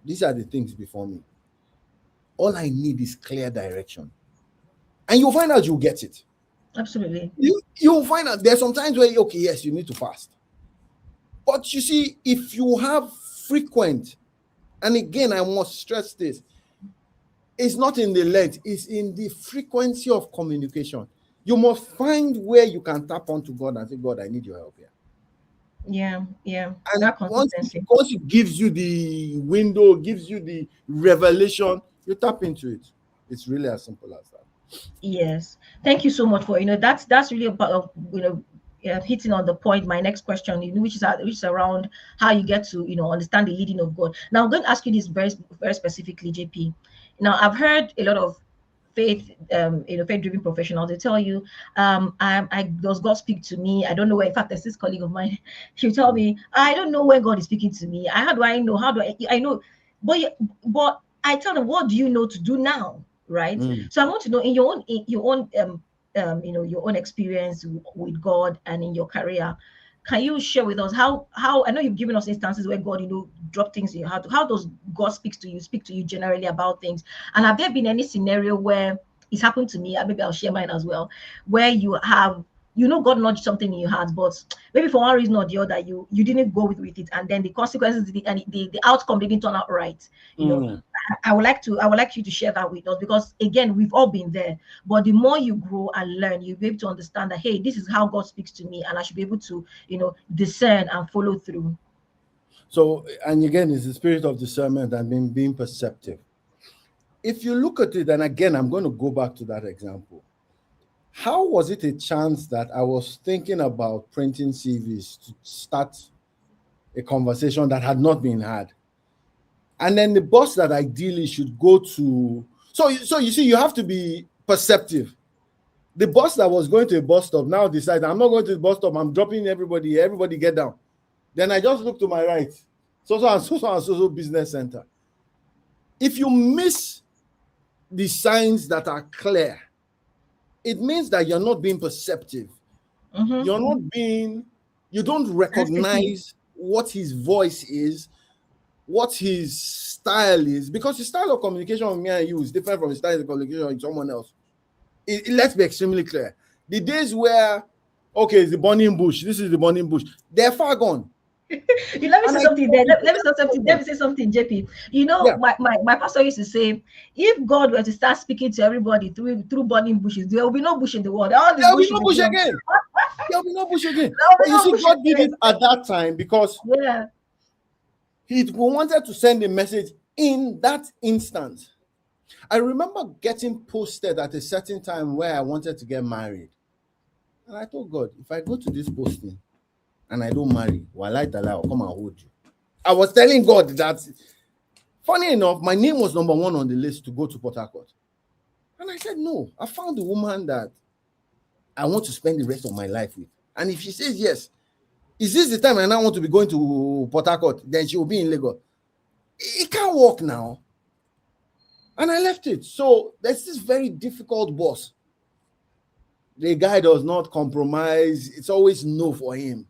Speaker 2: These are the things before me. All I need is clear direction. And you'll find out you'll get it.
Speaker 1: Absolutely.
Speaker 2: You'll find out there's some times where, okay, yes, you need to fast. But you see, if you have frequent, and again, I must stress this, it's not in the length, it's in the frequency of communication. You must find where you can tap onto God and say, God, I need your help here.
Speaker 1: Yeah, yeah.
Speaker 2: And
Speaker 1: That consistency.
Speaker 2: once it gives you the window, gives you the revelation, you tap into it. It's really as simple as that.
Speaker 1: Yes. Thank you so much for that's really about hitting on the point. My next question, which is around how you get to understand the leading of God. Now I'm going to ask you this very very specifically, JP. Now I've heard a lot of faith driven professionals. They tell you, I does God speak to me? I don't know where. In fact, there's this colleague of mine. She'll tell me, I don't know when God is speaking to me. How do I know? How do I know? But but I tell them, what do you know to do now? Right.
Speaker 2: Mm.
Speaker 1: So I want to know in your own your own experience with God and in your career. Can you share with us how I know you've given us instances where God drop things in your heart. How does God speak to you generally about things? And have there been any scenario where it's happened to me? And maybe I'll share mine as well, where God nudged something in your heart, but maybe for one reason or the other, you didn't go with it, and then the consequences and the outcome didn't turn out right. You know,
Speaker 2: Mm.
Speaker 1: I would like you to share that with us, because again, we've all been there. But the more you grow and learn, you'll be able to understand that, hey, this is how God speaks to me, and I should be able to discern and follow through.
Speaker 2: So, and again, it's the spirit of discernment and being perceptive. If you look at it, and again, I'm going to go back to that example. How was it a chance that I was thinking about printing CVs to start a conversation that had not been had? And then the boss that ideally should go to. So you see, you have to be perceptive. The boss that was going to a bus stop now decides, I'm not going to the bus stop, I'm dropping everybody, everybody get down. Then I just look to my right. So and so business center. If you miss the signs that are clear, it means that you're not being perceptive.
Speaker 1: Mm-hmm.
Speaker 2: You're not being, you don't
Speaker 1: Sensitive.
Speaker 2: recognize what his voice is, what his style is, because his style of communication with me and you is different from his style of communication with someone else. Let's be extremely clear. The days where, okay, it's the burning bush, this is the burning bush, they're far gone.
Speaker 1: Let me
Speaker 2: And
Speaker 1: say
Speaker 2: I
Speaker 1: something
Speaker 2: tell
Speaker 1: there.
Speaker 2: people,
Speaker 1: Let me say something. Let me say something, JP.
Speaker 2: yeah,
Speaker 1: My pastor used to say, if God were to start speaking to everybody through burning bushes, there will be no bush in the world. All the
Speaker 2: there'll be
Speaker 1: bush will
Speaker 2: no
Speaker 1: be
Speaker 2: bush
Speaker 1: gone.
Speaker 2: again. There'll be no bush again.
Speaker 1: There will
Speaker 2: But
Speaker 1: be
Speaker 2: you
Speaker 1: no
Speaker 2: see,
Speaker 1: bush
Speaker 2: God did it
Speaker 1: again.
Speaker 2: at that time because
Speaker 1: Yeah.
Speaker 2: he wanted to send a message in that instant. I remember getting posted at a certain time where I wanted to get married. And I told God, if I go to this posting and I don't marry, well, I'll come and hold you. I was telling God that, funny enough, my name was number one on the list to go to Port Harcourt. And I said, no, I found the woman that I want to spend the rest of my life with. And if she says yes, is this the time I now want to be going to Port Harcourt? Then she will be in Lagos. It can't work now. And I left it. So there's this very difficult boss. The guy does not compromise. It's always no for him.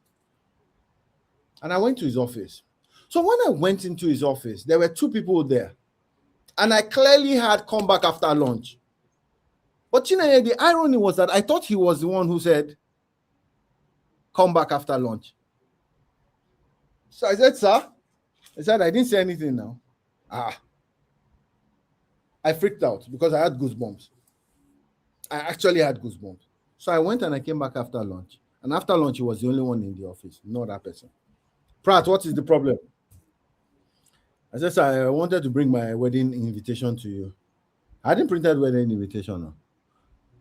Speaker 2: And I went to his office. So when I went into his office, there were two people there. And I clearly had come back after lunch. But Chinenye, the irony was that I thought he was the one who said, come back after lunch. So I said, sir, I said, I didn't say anything now. I freaked out because I had goosebumps. I actually had goosebumps. So I went and I came back after lunch. And after lunch, he was the only one in the office, not that person. Pratt, what is the problem? I said, sir, I wanted to bring my wedding invitation to you. I didn't print that wedding invitation. No.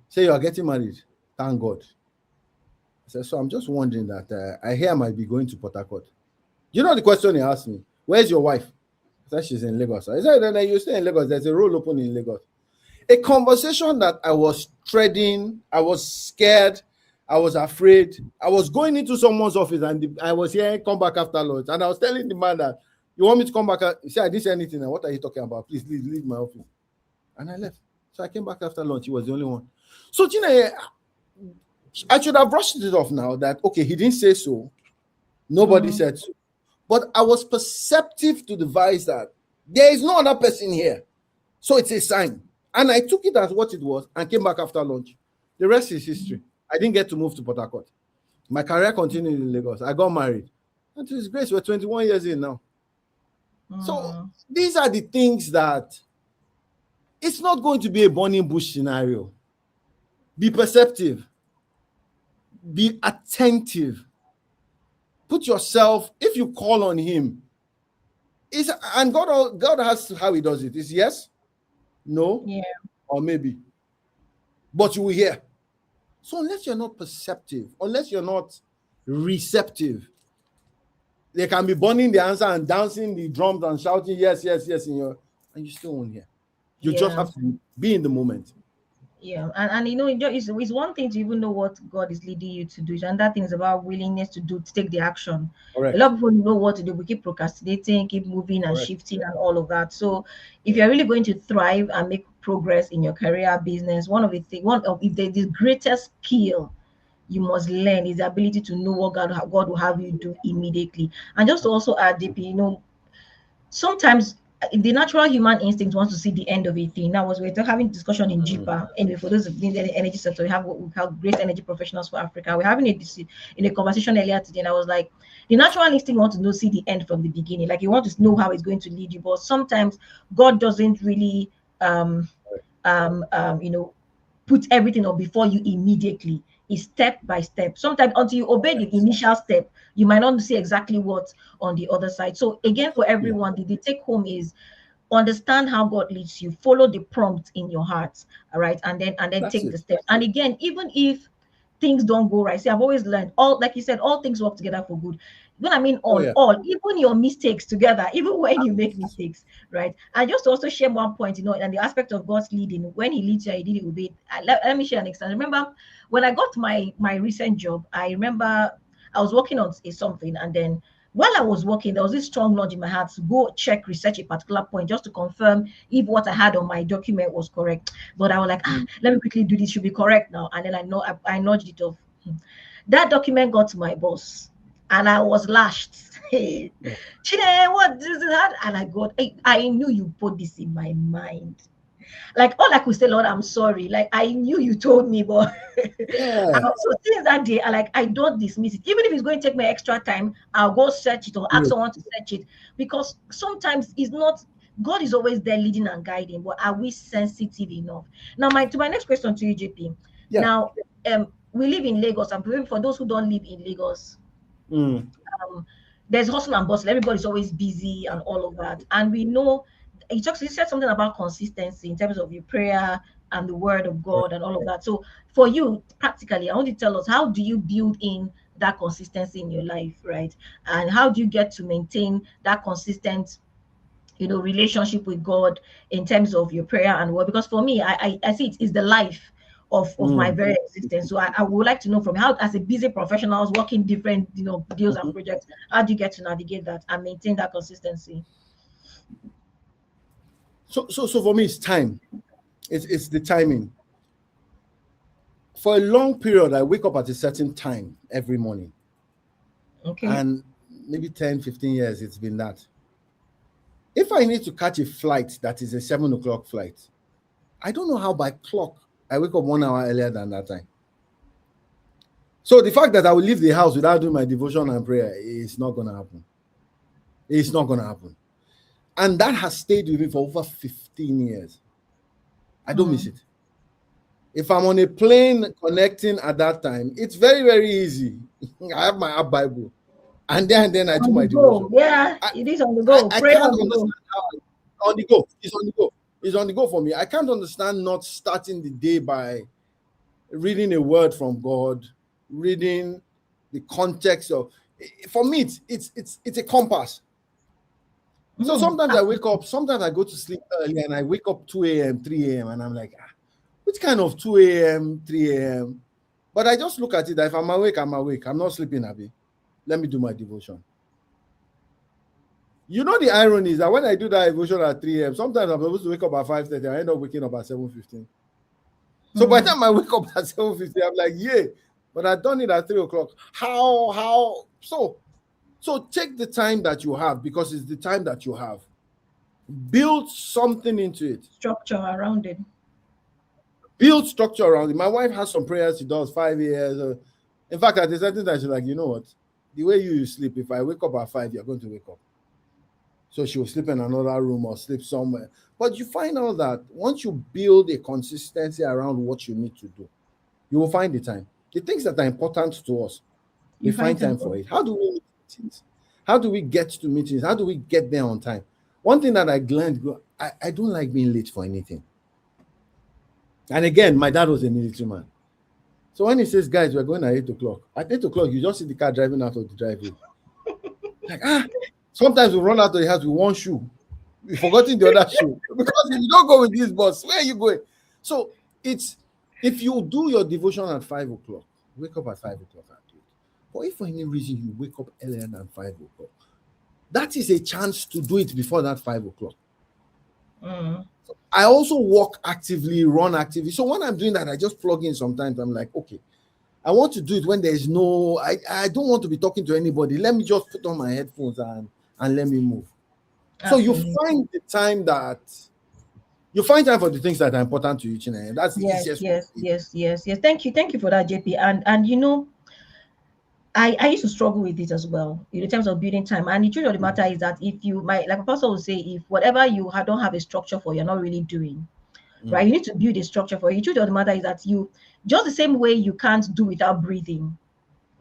Speaker 2: Say you are getting married. Thank God. I said, so I'm just wondering that I hear I might be going to Port Harcourt. You know the question he asked me? Where's your wife? I said, she's in Lagos. I said, then you stay in Lagos. There's a role open in Lagos. A conversation that I was treading, I was scared, I was afraid. I was going into someone's office and I was here, come back after lunch. And I was telling the man that, you want me to come back? He said, I didn't say anything. What are you talking about? Please leave my office. And I left. So I came back after lunch. He was the only one. So, Tina, I should have brushed it off now that, okay, he didn't say so. Nobody said so. But I was perceptive to the vice that there is no other person here. So it's a sign. And I took it as what it was and came back after lunch. The rest is history. I didn't get to move to Port Harcourt. My career continued in Lagos. I got married. And to his grace, we're 21 years in now. So these are the things that it's not going to be a burning bush scenario. Be perceptive. Be attentive. Put yourself, if you call on him, and God has how he does it. Is yes, no, or maybe. But you will hear. So unless you're not perceptive, unless you're not receptive, they can be burning the answer and dancing the drums and shouting yes, yes, yes and you still won't hear. You just have to be in the moment.
Speaker 1: Yeah, and you know, it's one thing to even know what God is leading you to do, and that thing is about willingness to take the action.
Speaker 2: Correct.
Speaker 1: A lot of people know what to do. We keep procrastinating, keep moving and shifting and all of that. So if you're really going to thrive and make progress in your career, business, if there's the greatest skill you must learn is the ability to know what God will have you do immediately. And just to also add, DP, you know, sometimes the natural human instinct wants to see the end of a thing. Now, as we're having discussion in JIPA, and for those in the energy sector, we have what we call great energy professionals for Africa. We're having in a conversation earlier today, and I was like, the natural instinct wants to know, see the end from the beginning. Like you want to know how it's going to lead you, but sometimes God doesn't really, you know, put everything up before you immediately. Is step by step. Sometimes until you obey the initial step, you might not see exactly what's on the other side. So again, for everyone, the take home is understand how God leads you, follow the prompt in your heart, all right, and then take the steps. And again, even if things don't go right, see, I've always learned, all like you said, all things work together for good. When I mean all, even your mistakes together, even when you make mistakes, right? And just to also share one point, you know, and the aspect of God's leading, when He leads you, He did it with it. Let me share an example. Remember when I got my recent job, I remember I was working on something, and then while I was working, there was this strong nudge in my heart to go research a particular point just to confirm if what I had on my document was correct. But I was like, let me quickly do this, should be correct now. And then I nudged it off. That document got to my boss, and I was lashed. Hey, Chinenye, what is that? And I knew you put this in my mind. Like all I could say, Lord, I'm sorry. Like I knew you told me, but so since that day, I don't dismiss it. Even if it's going to take me extra time, I'll go search it or ask someone to search it. Because sometimes it's not God is always there leading and guiding, but are we sensitive enough? Now, to my next question to you, JP.
Speaker 2: Yeah.
Speaker 1: Now, we live in Lagos, and for those who don't live in Lagos, there's hustle and bustle. Everybody's always busy and all of that. And we know you said something about consistency in terms of your prayer and the word of God and all of that. So for you, practically, I want you to tell us, how do you build in that consistency in your life, right? And how do you get to maintain that consistent, you know, relationship with God in terms of your prayer and word? Because for me, I see it is the life of my very existence. So I would like to know from how, as a busy professional working different, you know, deals and projects, how do you get to navigate that and maintain that consistency?
Speaker 2: So for me, it's time. It's the timing. For a long period, I wake up at a certain time every morning.
Speaker 1: Okay.
Speaker 2: And maybe 10, 15 years, it's been that. If I need to catch a flight that is a 7 o'clock flight, I don't know how by clock I wake up 1 hour earlier than that time. So the fact that I will leave the house without doing my devotion and prayer is not going to happen. It's not going to happen. And that has stayed with me for over 15 years. I don't miss
Speaker 1: Mm.
Speaker 2: it. If I'm on a plane connecting at that time, it's very, very easy. I have my app Bible. And then I do
Speaker 1: On the
Speaker 2: my devotion.
Speaker 1: go. Yeah,
Speaker 2: I,
Speaker 1: it is on the
Speaker 2: I,
Speaker 1: go.
Speaker 2: I
Speaker 1: Pray
Speaker 2: can't
Speaker 1: on the go.
Speaker 2: understand how on the go. It's on the go. It's on the go for me. I can't understand not starting the day by reading a word from God, reading the context of. For me, it's a compass. So
Speaker 1: Mm.
Speaker 2: sometimes I wake up, sometimes I go to sleep early and I wake up 2 a.m., 3 a.m. and I'm like, which kind of 2 a.m., 3 a.m.? But I just look at it. If I'm awake, I'm awake. I'm not sleeping, Abby. Let me do my devotion. You know, the irony is that when I do that devotion at 3 a.m., sometimes I'm supposed to wake up at 5:30. I end up waking up at 7:15. So by the
Speaker 1: Mm.
Speaker 2: time I wake up at 7:50, I'm like, yeah, but I've done it at 3 o'clock. How? So take the time that you have, because it's the time that you have. Build something into it.
Speaker 1: Structure around it.
Speaker 2: Build structure around it. My wife has some prayers she does 5 years. In fact, at a certain time, she's like, you know what? The way you sleep, if I wake up at 5, you're going to wake up. So she will sleep in another room or sleep somewhere. But you find out that once you build a consistency around what you need to do, you will find the time. The things that are important to us, we
Speaker 1: You find
Speaker 2: find
Speaker 1: time
Speaker 2: time
Speaker 1: for
Speaker 2: for
Speaker 1: it.
Speaker 2: it. How do we meet meetings? How do we get to meetings? How do we get there on time? One thing that I learned, I don't like being late for anything. And again, my dad was a military man. So when he says, guys, we're going at 8 o'clock, at 8 o'clock, you just see the car driving out of the driveway. Like, sometimes we run out of the house with one shoe. We forgotten the other shoe. Because if you don't go with this bus, where are you going? So it's, if you do your devotion at 5 o'clock, wake up at 5 o'clock and do it. But if for any reason you wake up earlier than 5 o'clock, that is a chance to do it before that 5 o'clock.
Speaker 1: Mm.
Speaker 2: I also walk actively, run actively. So when I'm doing that, I just plug in sometimes. I'm like, okay, I want to do it when there's no, I don't want to be talking to anybody. Let me just put on my headphones and let me move. So you
Speaker 1: Absolutely.
Speaker 2: find the time that you find time for the things that are important to you, Chinenye. That's the
Speaker 1: Yes,
Speaker 2: easiest way to
Speaker 1: yes,
Speaker 2: do it.
Speaker 1: yes, yes, yes. Thank you for that, JP. And you know, I used to struggle with it as well in terms of building time. And the truth of the matter is that if you might, like a pastor would say, if whatever don't have a structure for, you're not really doing right.
Speaker 2: Mm.
Speaker 1: You need to build a structure for it. The truth of the matter is that you, just the same way you can't do without breathing,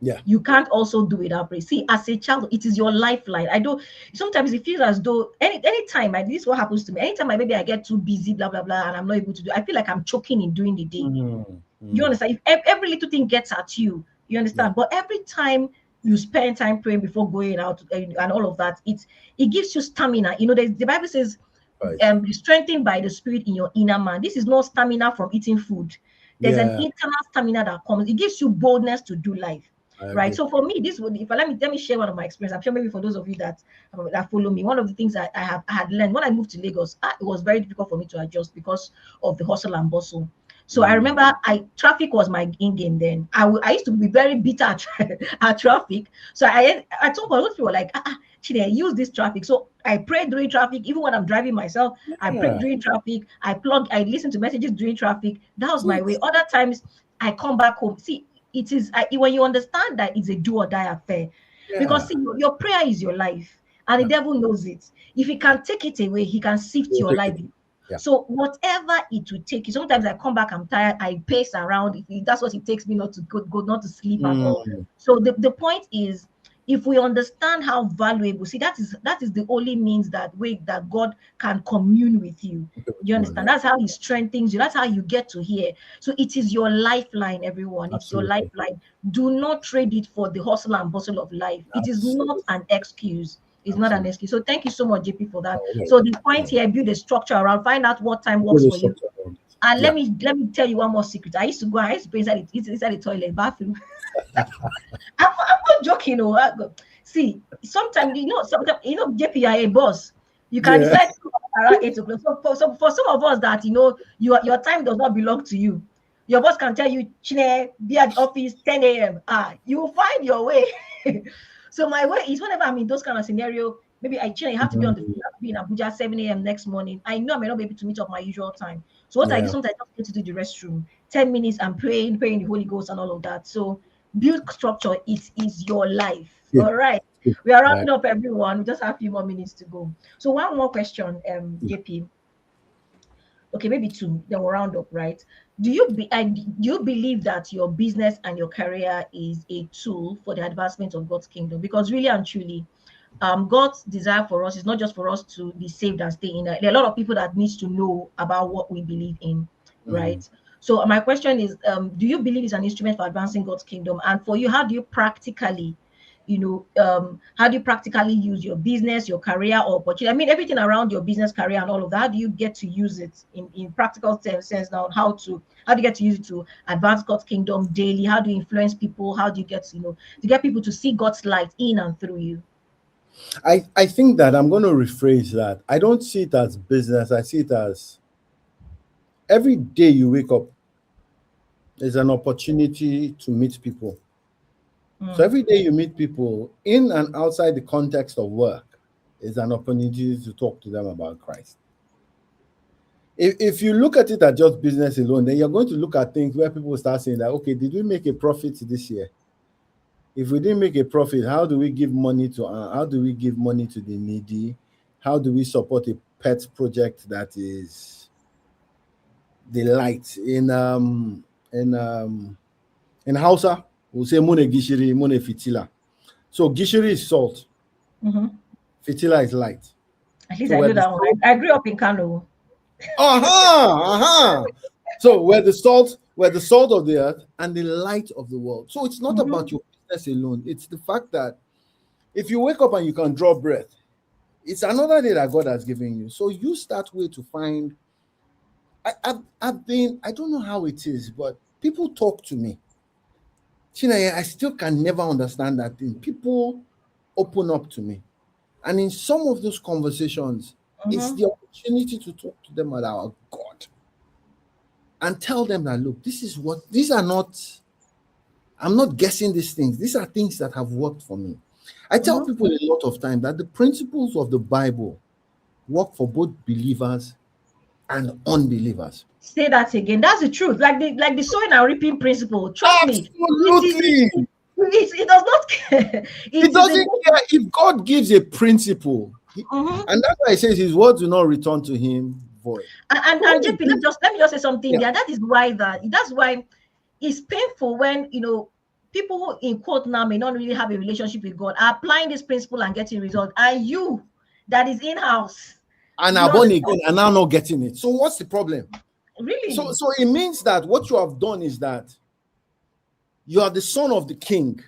Speaker 2: Yeah.
Speaker 1: you can't also do without prayer. See, as a child, it is your lifeline. I don't, sometimes it feels as though anytime this is what happens to me. Anytime maybe I get too busy, blah blah blah, and I'm not able to do, I feel like I'm choking in during the day.
Speaker 2: Mm.
Speaker 1: You
Speaker 2: Mm.
Speaker 1: understand? If every little thing gets at you, you
Speaker 2: Yeah.
Speaker 1: understand. But every time you spend time praying before going out and all of that, it gives you stamina. You know, the Bible says,
Speaker 2: Right.
Speaker 1: be strengthened by the Spirit in your inner man. This is not stamina from eating food. There's an
Speaker 2: Yeah.
Speaker 1: internal stamina that comes. It gives you boldness to do life.
Speaker 2: I
Speaker 1: Right.
Speaker 2: agree.
Speaker 1: So for me, this would, if I let me share one of my experience. I'm sure maybe for those of you that follow me, one of the things I had learned when I moved to Lagos, it was very difficult for me to adjust because of the hustle and bustle. So I
Speaker 2: Mm.
Speaker 1: remember traffic was my in game then. I used to be very bitter at traffic. So at some point, those people were like, should I use this traffic? So I pray during traffic, even when I'm driving myself. I pray
Speaker 2: Yeah.
Speaker 1: during traffic. I listen to messages during traffic. That was my
Speaker 2: Good.
Speaker 1: way. Other times, I come back home. See, it is when you understand that it's a do or die affair, because
Speaker 2: Yeah.
Speaker 1: see, your prayer is your life, and the
Speaker 2: Yeah.
Speaker 1: devil knows it. If he can take it away, he can sift
Speaker 2: We'll
Speaker 1: your
Speaker 2: take
Speaker 1: life.
Speaker 2: it. Yeah.
Speaker 1: So whatever it will take you, sometimes I come back, I'm tired, I pace around. That's what it takes me not to go not to sleep at all.
Speaker 2: Mm.
Speaker 1: So the point is, if we understand how valuable, see, that is the only means that God can commune with you.
Speaker 2: Okay,
Speaker 1: You
Speaker 2: yeah.
Speaker 1: understand? That's how he strengthens you. That's how you get to hear. So it is your lifeline, everyone. It's your
Speaker 2: Absolutely.
Speaker 1: lifeline. Do not trade it for the hustle and bustle of life. It is not
Speaker 2: Absolutely.
Speaker 1: an excuse. It's not an
Speaker 2: Absolutely.
Speaker 1: excuse. So thank you so much, JP, for that.
Speaker 2: Oh, yeah.
Speaker 1: So the
Speaker 2: Yeah.
Speaker 1: point here, build a structure around, find out what time
Speaker 2: Build
Speaker 1: works
Speaker 2: a
Speaker 1: for you.
Speaker 2: structure around it.
Speaker 1: And
Speaker 2: Yeah.
Speaker 1: let me tell you one more secret. I used to pray inside the toilet, bathroom. I'm not joking. See, sometimes, JP, you are a boss. You can
Speaker 2: Yeah.
Speaker 1: decide to come around 8 o'clock. So for some of us that your time does not belong to you, your boss can tell you, Chine, be at the office 10 a.m. You will find your way. So my way is whenever I'm in those kind of scenario, maybe Chine, you have to be on the
Speaker 2: Mhm.
Speaker 1: be in Abuja 7 a.m. next morning. I know I may not be able to meet up my usual time. So what I do
Speaker 2: Yeah.
Speaker 1: sometimes, I just go to the restroom, 10 minutes, and praying the Holy Ghost and all of that. So build structure. It is your life.
Speaker 2: Yeah.
Speaker 1: All right. We are
Speaker 2: Yeah.
Speaker 1: rounding up, everyone. We just have a few more minutes to go. So one more question, JP. Okay, maybe two. Then we'll round up, right? Do you believe that your business and your career is a tool for the advancement of God's kingdom? Because really and truly, God's desire for us is not just for us to be saved and stay in. There are a lot of people that needs to know about what we believe in,
Speaker 2: Mhm.
Speaker 1: right? So my question is, do you believe it's an instrument for advancing God's kingdom? And for you, how do you practically, how do you practically use your business, your career, or opportunity? I mean, everything around your business, career, and all of that. How do you get to use it in practical sense now? How do you get to use it to advance God's kingdom daily? How do you influence people? How do you get to get people to see God's light in and through you?
Speaker 2: I think that I'm going to rephrase that. I don't see it as business. I see it as every day you wake up is an opportunity to meet people. So
Speaker 1: Mm,
Speaker 2: every day you meet people in and outside the context of work is an opportunity to talk to them about Christ. If you look at it as just business alone, then you're going to look at things where people start saying that, okay, did we make a profit this year? If we didn't make a profit, how do we give money to how do we give money to the needy? How do we support a pet project that is the light in Hausa? We'll say mone gishiri, mone fitila. So gishiri is salt,
Speaker 1: mm-hmm.
Speaker 2: fitila is light.
Speaker 1: At least
Speaker 2: So
Speaker 1: I
Speaker 2: where
Speaker 1: know
Speaker 2: the
Speaker 1: that one.
Speaker 2: salt,
Speaker 1: I grew up in Kano.
Speaker 2: So where the salt of the earth and the light of the world. So it's not
Speaker 1: Mm-hmm,
Speaker 2: about your business alone. It's the fact that if you wake up and you can draw breath, it's another day that God has given you. So use that way to find. I've been, I don't know how it is, but people talk to me. Chinenye, I still can never understand that thing. People open up to me. And in some of those conversations, it's
Speaker 1: mm-hmm,
Speaker 2: the opportunity to talk to them about God and tell them that, look, this is what, these are not, I'm not guessing these things. These are things that have worked for me. I tell
Speaker 1: mm-hmm.
Speaker 2: people a lot of time that the principles of the Bible work for both believers and unbelievers.
Speaker 1: Say that again. That's the truth. Like the sowing and reaping principle. Trust me, it is
Speaker 2: Absolutely.
Speaker 1: it does not care.
Speaker 2: He
Speaker 1: It is a
Speaker 2: doesn't care if God gives a principle.
Speaker 1: mm-hmm.
Speaker 2: And that's why he says his word do not return to him void. So
Speaker 1: And
Speaker 2: when he
Speaker 1: JP,
Speaker 2: gives,
Speaker 1: let me just say something
Speaker 2: yeah,
Speaker 1: there. That's why it's painful when people who in quote now may not really have a relationship with God are applying this principle and getting results. And you that is in-house,
Speaker 2: and
Speaker 1: you
Speaker 2: are
Speaker 1: don't
Speaker 2: born
Speaker 1: understand.
Speaker 2: again and now not getting it. So what's the problem? So
Speaker 1: Really.
Speaker 2: so it means that what you have done is that you are the son of the king,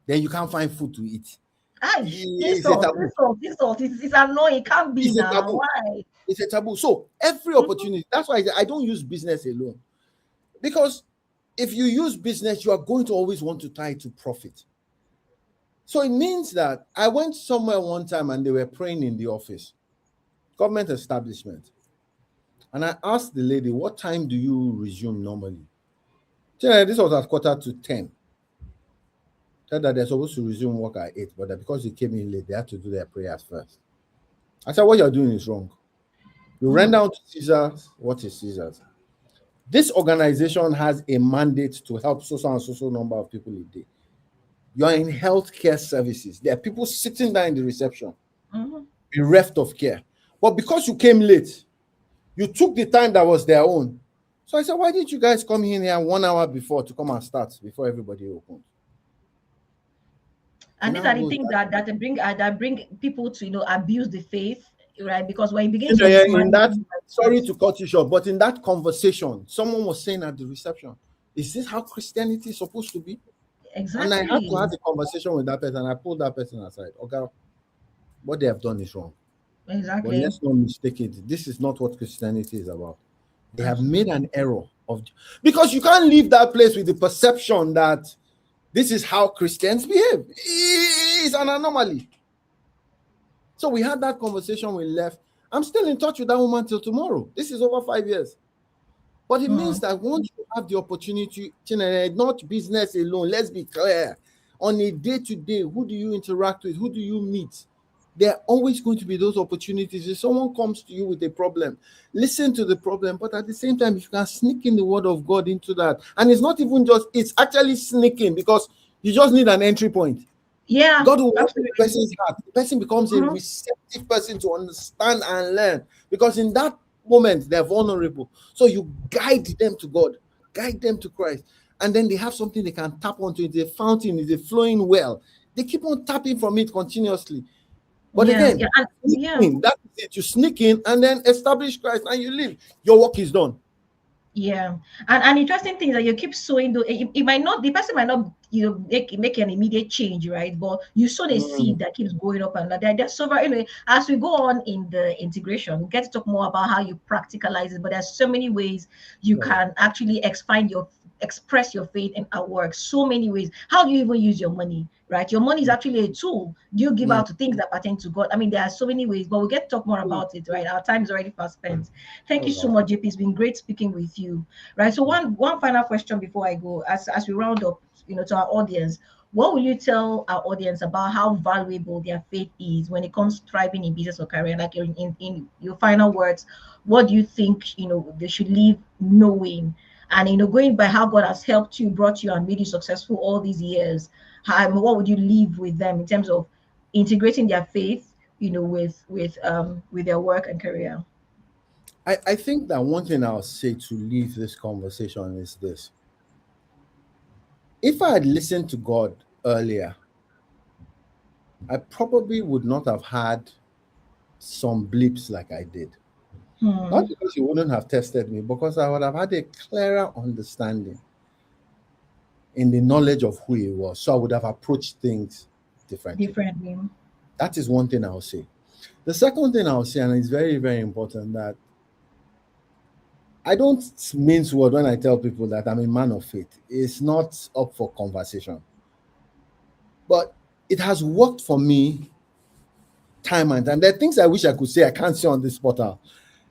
Speaker 2: then you can't find food to eat.
Speaker 1: Aye,
Speaker 2: It's a
Speaker 1: insult,
Speaker 2: taboo.
Speaker 1: insult, insult. It's annoying. It can't be
Speaker 2: It's a
Speaker 1: now.
Speaker 2: taboo.
Speaker 1: Why?
Speaker 2: It's a taboo. So every
Speaker 1: Mhm,
Speaker 2: opportunity, that's why I don't use business alone. Because if you use business, you are going to always want to tie it to profit. So it means that I went somewhere one time and they were praying in the office, government establishment. And I asked the lady, what time do you resume normally? This was at 9:45. Said that they're supposed to resume work at 8, but that because they came in late, they had to do their prayers first. I said, what you're doing is wrong. You render
Speaker 1: mhm,
Speaker 2: out to Caesar what is Caesar's. This organization has a mandate to help so and so number of people a day. You are in healthcare services. There are people sitting there in the reception,
Speaker 1: mhm.
Speaker 2: bereft of care. But because you came late, you took the time that was their own. So I said, why didn't you guys come in here 1 hour before to come and start before everybody opens? He
Speaker 1: And these
Speaker 2: now
Speaker 1: are the
Speaker 2: goes
Speaker 1: things
Speaker 2: back.
Speaker 1: that bring people to abuse the faith, right? Because when you begin to
Speaker 2: In
Speaker 1: mismanage
Speaker 2: that,
Speaker 1: things like
Speaker 2: sorry
Speaker 1: that,
Speaker 2: to cut you short, but in that conversation, someone was saying at the reception, is this how Christianity is supposed to be? And I had to
Speaker 1: exactly,
Speaker 2: have a conversation with that person. I pulled that person aside. Okay, what they have done is wrong. But
Speaker 1: exactly,
Speaker 2: let's not mistake it. This is not what Christianity is about. They have made
Speaker 1: absolutely.
Speaker 2: an error of because you can't leave that place with the perception that this is how Christians behave. It's an anomaly. So we had that conversation, we left. I'm still in touch with that woman till tomorrow. This is over 5 years. But it means
Speaker 1: Hmm.
Speaker 2: that once you have the opportunity, Chinenye, not business alone, let's be clear. On a day-to-day, who do you interact with? Who do you meet? There are always going to be those opportunities. If someone comes to you with a problem, listen to the problem, but at the same time, if you can sneak in the word of God into that, and it's not even just, it's actually sneaking, because you just need an entry point.
Speaker 1: Yeah,
Speaker 2: God will work with the
Speaker 1: absolutely.
Speaker 2: person's heart. The person becomes a
Speaker 1: Mhm.
Speaker 2: receptive person to understand and learn, because in that moment they're vulnerable. So you guide them to God, guide them to Christ, and then they have something they can tap onto. It's a fountain, it's a flowing well. They keep on tapping from it continuously. But
Speaker 1: Yeah,
Speaker 2: again,
Speaker 1: yeah, and
Speaker 2: sneak
Speaker 1: yeah.
Speaker 2: in, that is it. You sneak in and then establish Christ and you leave. Your work is done.
Speaker 1: Yeah, and interesting thing is that you keep sowing. It might not, the person might not, make an immediate change, right? But you sow a
Speaker 2: Mm.
Speaker 1: seed that keeps going up, and there's so very, anyway. As we go on in the integration, we get to talk more about how you practicalize it. But there's so many ways you
Speaker 2: Oh, yeah.
Speaker 1: can actually express your faith in our work. So many ways. How do you even use your money, right? Your money is actually a tool. Do you give
Speaker 2: Mm.
Speaker 1: out to things that pertain to God? I mean, there are so many ways, but we'll get to talk more
Speaker 2: Mm.
Speaker 1: about it, right? Our time is already fast spent. Thank
Speaker 2: Oh,
Speaker 1: you so
Speaker 2: wow.
Speaker 1: much, JP. It's been great speaking with you. Right. So
Speaker 2: Mm.
Speaker 1: one final question before I go, as we round up, to our audience, what will you tell our audience about how valuable their faith is when it comes to thriving in business or career? Like in your final words, what do you think they should leave knowing? And going by how God has helped you, brought you, and made you successful all these years, what would you leave with them in terms of integrating their faith, with their work and career?
Speaker 2: I think that one thing I'll say to leave this conversation is this. If I had listened to God earlier, I probably would not have had some blips like I did. Not
Speaker 1: Hmm.
Speaker 2: because He wouldn't have tested me, because I would have had a clearer understanding in the knowledge of who He was. So I would have approached things differently.
Speaker 1: Differently.
Speaker 2: That is one thing I'll say. The second thing I'll say, and it's very, very important, that I don't mince word when I tell people that I'm a man of faith. It's not up for conversation. But it has worked for me time and time. There are things I wish I could say I can't say on this portal.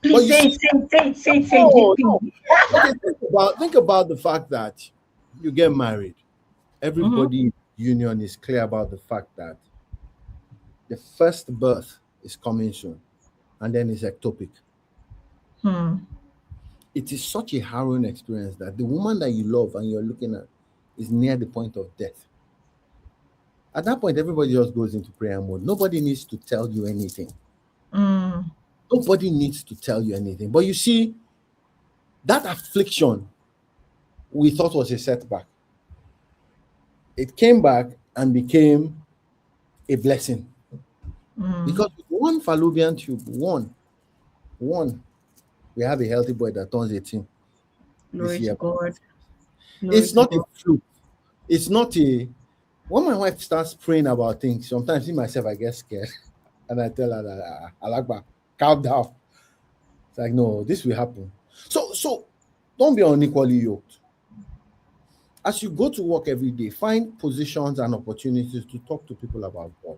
Speaker 2: But
Speaker 1: Please
Speaker 2: you
Speaker 1: say
Speaker 2: see,
Speaker 1: it, say it, say it, say it, say it,
Speaker 2: no, no.
Speaker 1: JP.
Speaker 2: Okay, think about the fact that you get married.
Speaker 1: Mm-hmm.
Speaker 2: Everybody in the union is clear about the fact that the first birth is coming soon, and then it's ectopic.
Speaker 1: Hmm.
Speaker 2: It is such a harrowing experience that the woman that you love and you're looking at is near the point of death. At that point, everybody just goes into prayer mode. Nobody needs to tell you anything.
Speaker 1: Mm.
Speaker 2: Nobody needs to tell you anything. But you see, that affliction we thought was a setback, it came back and became a blessing.
Speaker 1: Mm.
Speaker 2: Because with one fallopian tube, one, we have a healthy boy that turns 18 this
Speaker 1: Glory to
Speaker 2: year.
Speaker 1: God. Glory
Speaker 2: It's
Speaker 1: to
Speaker 2: not a
Speaker 1: God.
Speaker 2: fluke. It's not a. When my wife starts praying about things, sometimes me myself I get scared, and I tell her that Alagba, calm down. It's like, no, this will happen. So don't be unequally yoked. As you go to work every day, find positions and opportunities to talk to people about God.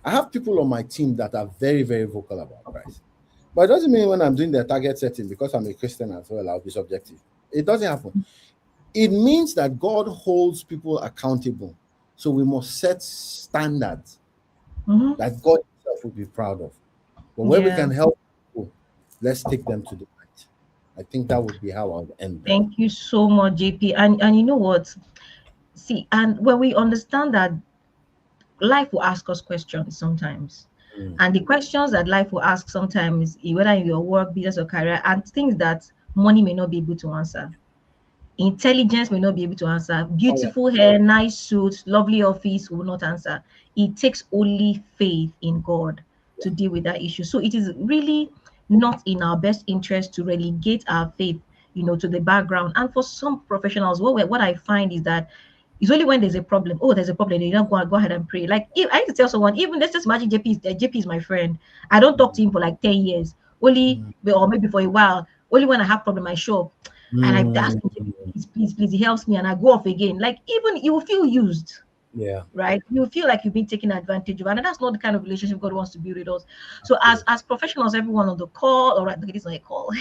Speaker 2: I have people on my team that are very, very vocal about Christ. But it doesn't mean when I'm doing the target setting, because I'm a Christian as well, I'll be subjective. It doesn't happen. It means that God holds people accountable. So we must set standards
Speaker 1: Mm-hmm.
Speaker 2: that God Himself will be proud of. But where we
Speaker 1: Yeah.
Speaker 2: can help people, let's take them to the light. I think that would be how I'll end that.
Speaker 1: Thank you so much, JP. And you know what? See, and when we understand that life will ask us questions sometimes.
Speaker 2: Mm.
Speaker 1: And the questions that life will ask sometimes, whether in your work, business, or career, and things that money may not be able to answer. Intelligence may not be able to answer.
Speaker 2: Oh, yeah.
Speaker 1: Beautiful hair, nice suit, lovely office will not answer. It takes only faith in God to deal with that issue. So it is really not in our best interest to relegate our faith, to the background. And for some professionals, what I find is that it's only when there's a problem. Oh, there's a problem. You don't go ahead and pray. Like if I need to tell someone, even let's just imagine JP is my friend. I don't talk to him for like 10 years. Only
Speaker 2: Mm.
Speaker 1: or maybe for a while. Only when I have problem I show up. And I ask
Speaker 2: Mm.
Speaker 1: him, please, please, please. He helps me and I go off again. Like even you will feel used.
Speaker 2: Yeah.
Speaker 1: right? You feel like you've been taken advantage of, and that's not the kind of relationship God wants to build with us. So
Speaker 2: Absolutely.
Speaker 1: as professionals, everyone on the call, all right, look, this is not a call,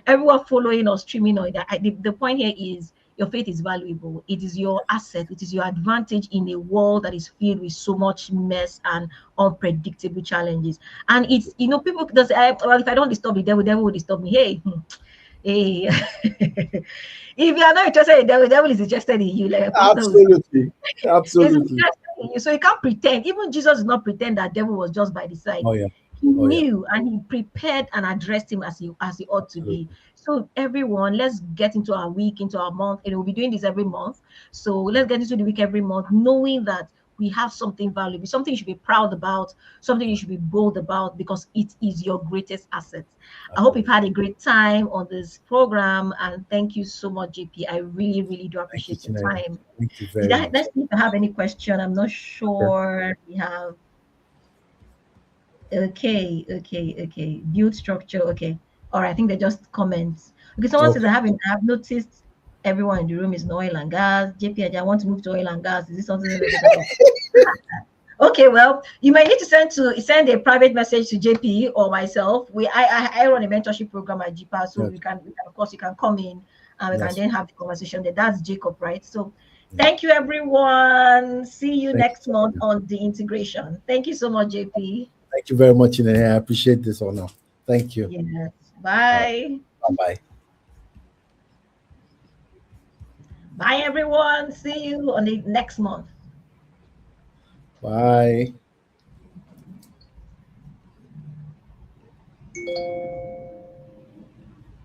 Speaker 1: everyone following or streaming or that, the point here is your faith is valuable. It is your asset. It is your advantage in a world that is filled with so much mess and unpredictable challenges. And it's, people does well, if I don't disturb the devil will disturb me. Hey, hey. If you are not interested in the devil is interested in you, like a pastor will say.
Speaker 2: Absolutely.
Speaker 1: It's
Speaker 2: Absolutely.
Speaker 1: interesting. So you can't pretend. Even Jesus did not pretend that devil was just by the side.
Speaker 2: Oh yeah.
Speaker 1: He
Speaker 2: Oh yeah.
Speaker 1: knew and he prepared and addressed him as he ought to be.
Speaker 2: Absolutely.
Speaker 1: So everyone, let's get into our week, into our month, and we'll be doing this every month. So let's get into the week every month, knowing that we have something valuable, something you should be proud about, something you should be bold about, because it is your greatest asset. I hope you've
Speaker 2: Absolutely.
Speaker 1: had a great time on this program, and thank you so much, JP. I really, really do
Speaker 2: Thank you,
Speaker 1: appreciate your
Speaker 2: Chinenye.
Speaker 1: time.
Speaker 2: Thank you
Speaker 1: Did
Speaker 2: very
Speaker 1: I
Speaker 2: much.
Speaker 1: let's see if I have any question? I'm not
Speaker 2: Okay.
Speaker 1: sure. We have okay. Build structure. Okay. All right. I think they're just comments. Okay, someone says
Speaker 2: Okay.
Speaker 1: I have noticed everyone in the room is in oil and gas. JP, I want to move to oil and gas. Is this something that we can talk about? Okay, well, you might need to send a private message to JP or myself. I run a mentorship program at GPA, so
Speaker 2: Yes.
Speaker 1: we can of course you can come in and we can
Speaker 2: Yes.
Speaker 1: then have the conversation. That's Jacob, right? So
Speaker 2: Yeah.
Speaker 1: thank you everyone. See you
Speaker 2: Thank
Speaker 1: next month
Speaker 2: you.
Speaker 1: on the integration. Thank you so much, JP.
Speaker 2: Thank you very much, Chinenye. I appreciate this honor. Thank you.
Speaker 1: Yes.
Speaker 2: All right.
Speaker 1: Bye.
Speaker 2: Bye bye.
Speaker 1: Bye everyone. See you on the next month.
Speaker 2: Bye.